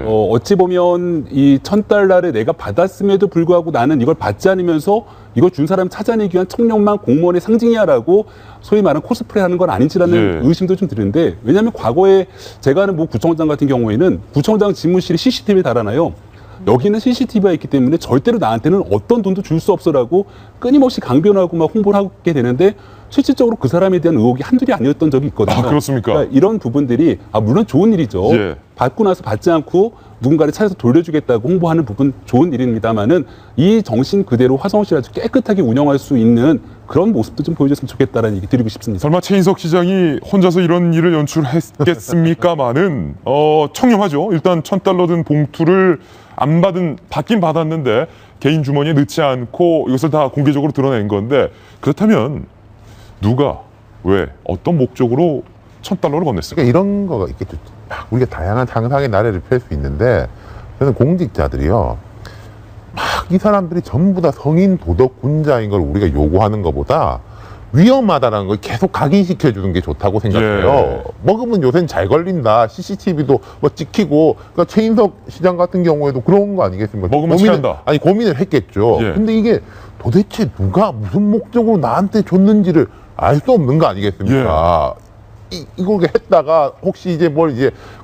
어찌 보면 이 1,000달러를 내가 받았음에도 불구하고 나는 이걸 받지 않으면서 이걸 준 사람 찾아내기 위한 청렴한 공무원의 상징이야라고 소위 말하는 코스프레 하는 건 아닌지라는 의심도 좀 드는데 왜냐하면 과거에 제가 아는 뭐 구청장 같은 경우에는 구청장 집무실에 CCTV를 달아놔요. 여기는 CCTV가 있기 때문에 절대로 나한테는 어떤 돈도 줄 수 없어라고 끊임없이 강변하고 막 홍보를 하게 되는데 실질적으로 그 사람에 대한 의혹이 한둘이 아니었던 적이 있거든요. 그렇습니까? 그러니까 이런 부분들이 물론 좋은 일이죠. 받고 나서 받지 않고 누군가를 찾아서 돌려주겠다고 홍보하는 부분 좋은 일입니다만은 이 정신 그대로 화성시를 아주 깨끗하게 운영할 수 있는 그런 모습도 좀 보여줬으면 좋겠다라는 얘기 드리고 싶습니다. 설마 최인석 시장이 혼자서 이런 일을 연출했겠습니까마는 청렴하죠. 일단 1,000달러 든 봉투를 받긴 받았는데 개인 주머니에 넣지 않고 이것을 다 공개적으로 드러낸 건데 그렇다면 누가 왜 어떤 목적으로 1,000달러를 건넸을까? 그러니까 이런 거가 있겠죠. 우리가 다양한 상상의 나래를 펼 수 있는데 저는 공직자들이요. 이 사람들이 전부 다 성인 도덕군자인 걸 우리가 요구하는 것보다 위험하다는 걸 계속 각인시켜주는 게 좋다고 생각해요. 먹으면 요새는 잘 걸린다. CCTV도 뭐 찍히고. 그러니까 최인석 시장 같은 경우에도 그런 거 아니겠습니까? 먹으면 취한다. 고민을 했겠죠. 근데 이게 도대체 누가 무슨 목적으로 나한테 줬는지를 알 수 없는 거 아니겠습니까? 이걸 했다가 혹시 이제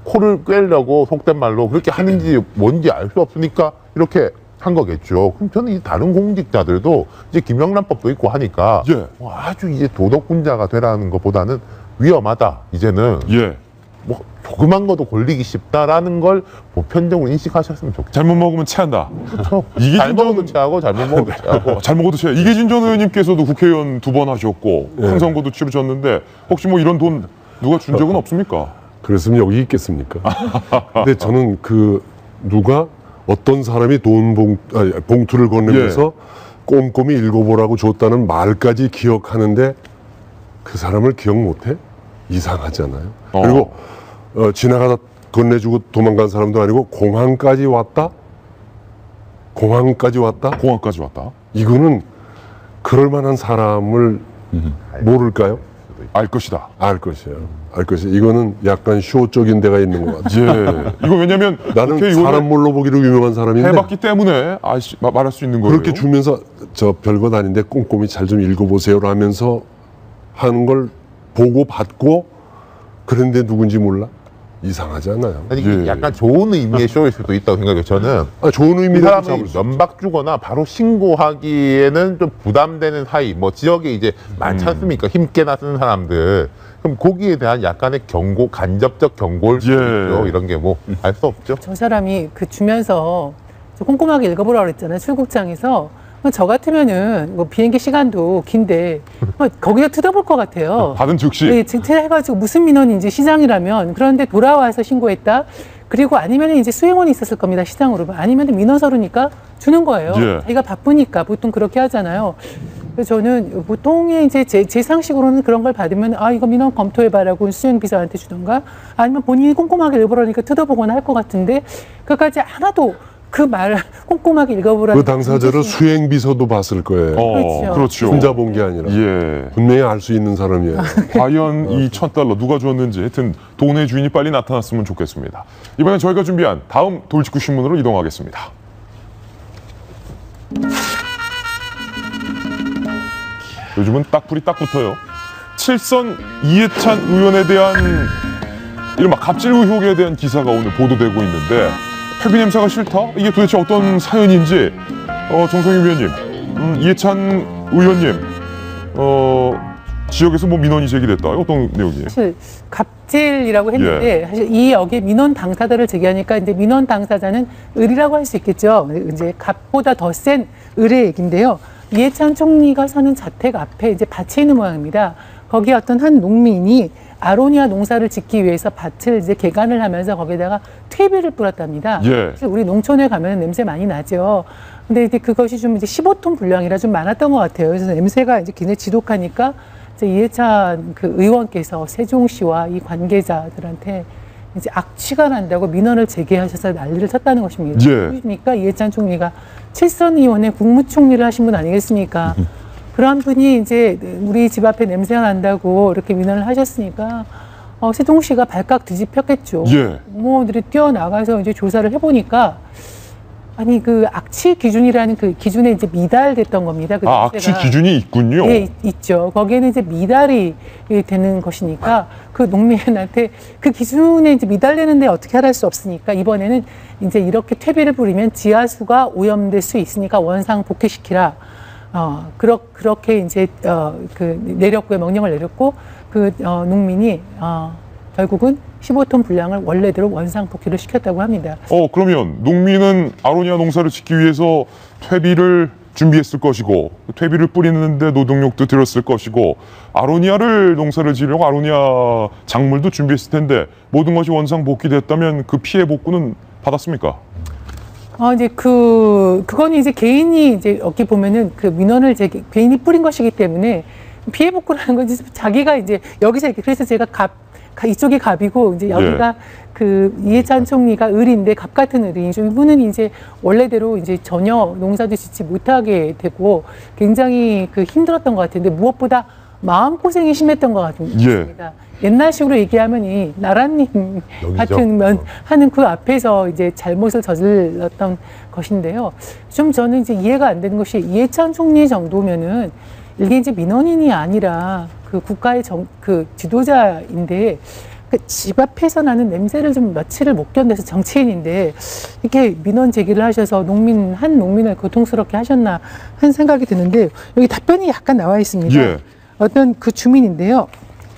코를 꿰려고 속된 말로 그렇게 하는지 뭔지 알 수 없으니까 이렇게 한 거겠죠. 그럼 저는 이 다른 공직자들도 이제 김영란법도 있고 하니까 아주 이제 도덕군자가 되라는 것보다는 위험하다. 이제는 뭐 조그만 것도 걸리기 쉽다라는 걸 보편적으로 인식하셨으면 좋겠어요. 잘못 먹으면 체한다. 그렇죠. 잘 먹어도 체하고 잘못 먹어도 체하고. 잘 먹어도 체해. 이계진 전 의원님께서도 국회의원 2번 하셨고 항선고도 치르셨는데 혹시 뭐 이런 돈 누가 준 적은 없습니까? 그랬으면 여기 있겠습니까? 근데 저는 누가 어떤 사람이 봉투를 건네면서 꼼꼼히 읽어보라고 줬다는 말까지 기억하는데 그 사람을 기억 못해? 이상하잖아요. 그리고 지나가다 건네주고 도망간 사람도 아니고 공항까지 왔다? 공항까지 왔다? 공항까지 왔다. 이거는 그럴 만한 사람을 모를까요? 수도 있고. 알 것이다. 알 것이에요. 알 것이. 이거는 약간 쇼적인 데가 있는 것 같아요. 예. 이거 왜냐면 나는 국회의원을 사람 몰로 보기로 유명한 사람인데 해봤기 때문에 말할 수 있는 거예요. 그렇게 주면서 저 별것 아닌데 꼼꼼히 잘 좀 읽어보세요라 하면서 하는 걸 보고 받고 그런데 누군지 몰라? 이상하지 않아요? 아니, 이게 예. 약간 좋은 의미의 쇼일 수도 있다고 생각해요. 저는 좋은 이 의미로 사람이 면박 주거나 바로 신고하기에는 좀 부담되는 사이, 뭐 지역에 이제 많지 않습니까? 힘께나 쓰는 사람들. 그럼 거기에 대한 약간의 경고, 간접적 경고일 수도 예. 있죠. 이런 게 뭐 알 수 없죠. 저 사람이 그 주면서 저 꼼꼼하게 읽어보라고 그랬잖아요. 출국장에서. 저 같으면은 뭐 비행기 시간도 긴데 거기다 뜯어볼 것 같아요. 받은 즉시. 네, 해가지고 무슨 민원인지 시장이라면 그런데 돌아와서 신고했다. 그리고 아니면 이제 수행원이 있었을 겁니다. 시장으로. 아니면 민원서류니까 주는 거예요. 예. 자기가 바쁘니까 보통 그렇게 하잖아요. 그래서 저는 보통의 이제 제 상식으로는 그런 걸 받으면 이거 민원 검토해봐라고 수행비서한테 주던가 아니면 본인이 꼼꼼하게 읽어보라니까 뜯어보거나 할 것 같은데 그까지 하나도 그 말 꼼꼼하게 읽어보라는 그 당사자를 수행비서도 봤을 거예요. 그렇죠. 혼자 본 게 아니라. 예. 분명히 알 수 있는 사람이에요. 과연 이 $1,000 누가 줬는지 하여튼 돈의 주인이 빨리 나타났으면 좋겠습니다. 이번엔 저희가 준비한 다음 돌직구 신문으로 이동하겠습니다. 요즘은 딱불이 딱 붙어요. 칠선 이해찬 의원에 대한 이른바 갑질 의혹에 대한 기사가 오늘 보도되고 있는데 회비 냄새가 싫다? 이게 도대체 어떤 사연인지 정성희 위원님, 이해찬 의원님 지역에서 뭐 민원이 제기됐다. 어떤 내용이에요? 사실 갑질이라고 했는데 사실 이 역에 민원 당사자를 제기하니까 이제 민원 당사자는 을이라고 할 수 있겠죠. 이제 갑보다 더 센 을의 얘기인데요. 이해찬 총리가 사는 자택 앞에 이제 밭이 있는 모양입니다. 거기에 어떤 한 농민이 아로니아 농사를 짓기 위해서 밭을 이제 개간을 하면서 거기다가 퇴비를 뿌렸답니다. 예. 사실 우리 농촌에 가면 냄새 많이 나죠. 근데 이제 그것이 좀 이제 15톤 분량이라 좀 많았던 것 같아요. 그래서 냄새가 이제 굉장히 지독하니까 이제 이해찬 그 의원께서 세종시와 이 관계자들한테 이제 악취가 난다고 민원을 제기하셔서 난리를 쳤다는 것입니다. 예. 그러니까 이해찬 총리가 칠선 의원의 국무총리를 하신 분 아니겠습니까? 그런 분이 이제 우리 집 앞에 냄새가 난다고 이렇게 민원을 하셨으니까 세종시가 발칵 뒤집혔겠죠. 예. 공무원들이 뛰어나가서 이제 조사를 해보니까 아니 그 악취 기준이라는 그 기준에 이제 미달됐던 겁니다. 그 악취 기준이 있군요. 예, 있죠. 거기에는 이제 미달이 되는 것이니까 그 농민한테 그 기준에 이제 미달되는데 어떻게 할 수 없으니까 이번에는 이제 이렇게 퇴비를 뿌리면 지하수가 오염될 수 있으니까 원상 복귀시키라. 그렇게 이제 내렸고요. 명령을 내렸고 그 농민이 결국은 15톤 분량을 원래대로 원상 복귀를 시켰다고 합니다. 그러면 농민은 아로니아 농사를 짓기 위해서 퇴비를 준비했을 것이고 퇴비를 뿌리는데 노동력도 들었을 것이고 아로니아를 농사를 지으려고 아로니아 작물도 준비했을 텐데 모든 것이 원상 복귀됐다면 그 피해 복구는 받았습니까? 이제 그건 이제 개인이 이제 어떻게 보면은 그 민원을 개인이 뿌린 것이기 때문에 피해 복구라는 건 자기가 이제 여기서 이렇게 그래서 제가 이쪽이 갑이고 이제 여기가 그 이해찬 총리가 을인데 갑 같은 을이 이분은 이제 원래대로 이제 전혀 농사도 짓지 못하게 되고 굉장히 그 힘들었던 것 같은데 무엇보다 마음 고생이 심했던 것 같습니다. 옛날식으로 얘기하면 이 나라님 같은 하는 그 앞에서 이제 잘못을 저질렀던 것인데요. 좀 저는 이제 이해가 안 되는 것이 이해찬 총리 정도면은 이게 이제 민원인이 아니라 그 국가의 그 지도자인데 그 집 앞에서 나는 냄새를 좀 며칠을 못 견뎌서 정치인인데 이렇게 민원 제기를 하셔서 한 농민을 고통스럽게 하셨나 하는 생각이 드는데 여기 답변이 약간 나와 있습니다. 예. 어떤 그 주민인데요.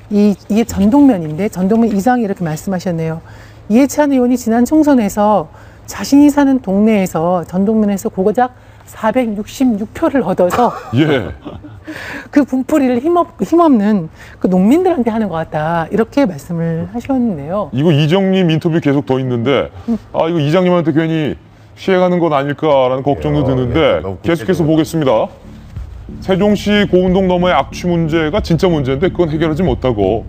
이게 전동면인데 전동면 이장이 이렇게 말씀하셨네요. 이해찬 의원이 지난 총선에서 자신이 사는 동네에서 전동면에서 고작 466표를 얻어서 예. 그 분풀이를 힘없는 그 농민들한테 하는 것 같다. 이렇게 말씀을 하셨는데요. 이거 이정님 인터뷰 계속 더 있는데 이거 이장님한테 괜히 피해가는 건 아닐까라는 걱정도 드는데 계속해서 보겠습니다. 세종시 고운동 너머의 악취 문제가 진짜 문제인데 그건 해결하지 못하고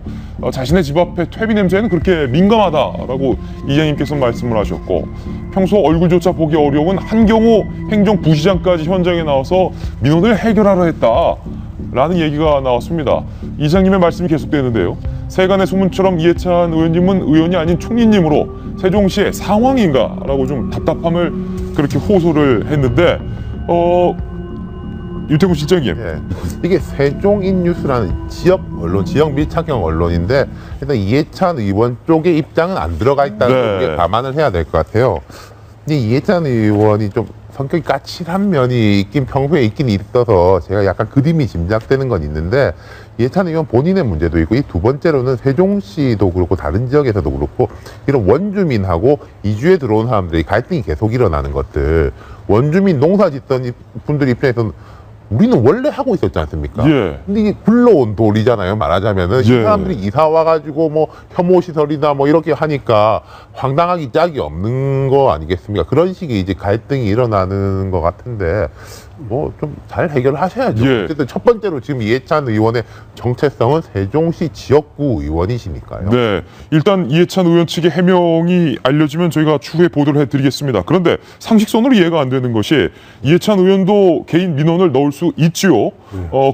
자신의 집 앞에 퇴비 냄새에는 그렇게 민감하다라고 이장님께서 말씀을 하셨고, 평소 얼굴조차 보기 어려운 한경호 행정부시장까지 현장에 나와서 민원을 해결하려 했다라는 얘기가 나왔습니다. 이장님의 말씀이 계속되는데요. 세간의 소문처럼 이해찬 의원님은 의원이 아닌 총리님으로 세종시의 상황인가라고 좀 답답함을 그렇게 호소를 했는데, 유태구 실장님. 예. 이게 세종인뉴스라는 지역 언론, 지역 밀착형 언론인데 일단 이해찬 의원 쪽의 입장은 안 들어가 있다는 게 감안을 해야 될 것 같아요. 근데 이해찬 의원이 좀 성격이 까칠한 면이 평소에 있긴 있어서 제가 약간 그림이 짐작되는 건 있는데, 이해찬 의원 본인의 문제도 있고, 이 두 번째로는 세종시도 그렇고 다른 지역에서도 그렇고 이런 원주민하고 이주에 들어온 사람들이 갈등이 계속 일어나는 것들, 원주민 농사 짓던 분들 입장에서는 우리는 원래 하고 있었지 않습니까? 예. 근데 이게 굴러온 돌이잖아요, 말하자면은. 예. 이 사람들이 이사 와가지고 뭐 혐오시설이나 뭐 이렇게 하니까 황당하기 짝이 없는 거 아니겠습니까? 그런 식의 이제 갈등이 일어나는 것 같은데, 뭐 좀 잘 해결하셔야죠. 예. 어쨌든 첫 번째로 지금 이해찬 의원의 정체성은 세종시 지역구 의원이시니까요. 네, 일단 이해찬 의원 측의 해명이 알려지면 저희가 추후에 보도를 해드리겠습니다. 그런데 상식선으로 이해가 안 되는 것이, 이해찬 의원도 개인 민원을 넣을 수 있지요.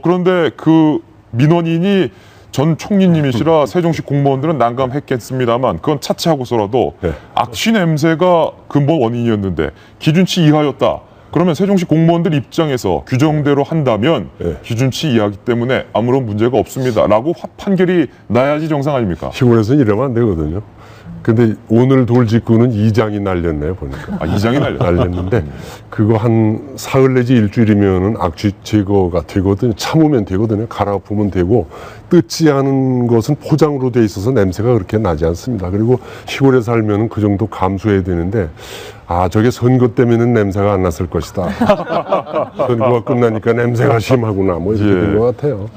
그런데 그 민원인이 전 총리님이시라 세종시 공무원들은 난감했겠습니다만, 그건 차치하고서라도 악취 냄새가 근본 원인이었는데 기준치 이하였다. 그러면 세종시 공무원들 입장에서 규정대로 한다면 기준치 이하기 때문에 아무런 문제가 없습니다라고 판결이 나야지 정상 아닙니까? 시골에서는 이러면 안 되거든요. 근데 오늘 돌직구는 2장이 날렸네요, 보니까. 2장이 날렸는데, 그거 한 사흘 내지 일주일이면은 악취 제거가 되거든요. 참으면 되거든요. 갈아엎으면 되고, 뜯지 않은 것은 포장으로 돼 있어서 냄새가 그렇게 나지 않습니다. 그리고 시골에 살면은 그 정도 감수해야 되는데, 저게 선거 때문에는 냄새가 안 났을 것이다. 선거가 끝나니까 냄새가 심하구나. 뭐 이렇게 된 것 같아요.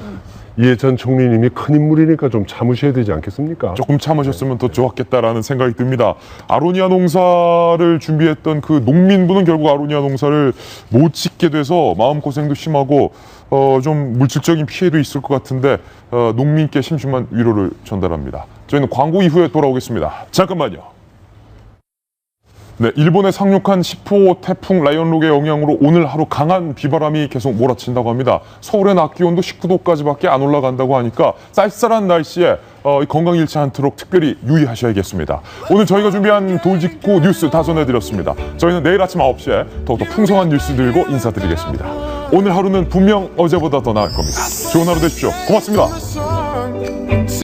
이해찬 총리님이 큰 인물이니까 좀 참으셔야 되지 않겠습니까? 조금 참으셨으면 더 좋았겠다라는 생각이 듭니다. 아로니아 농사를 준비했던 그 농민분은 결국 아로니아 농사를 못 짓게 돼서 마음고생도 심하고 좀 물질적인 피해도 있을 것 같은데, 농민께 심심한 위로를 전달합니다. 저희는 광고 이후에 돌아오겠습니다. 잠깐만요. 네, 일본에 상륙한 10호 태풍 라이언록의 영향으로 오늘 하루 강한 비바람이 계속 몰아친다고 합니다. 서울의 낮 기온도 19도까지밖에 안 올라간다고 하니까 쌀쌀한 날씨에 건강 잃지 않도록 특별히 유의하셔야겠습니다. 오늘 저희가 준비한 돌직구 뉴스 다 전해드렸습니다. 저희는 내일 아침 9시에 더욱더 풍성한 뉴스 들고 인사드리겠습니다. 오늘 하루는 분명 어제보다 더 나을 겁니다. 좋은 하루 되십시오. 고맙습니다.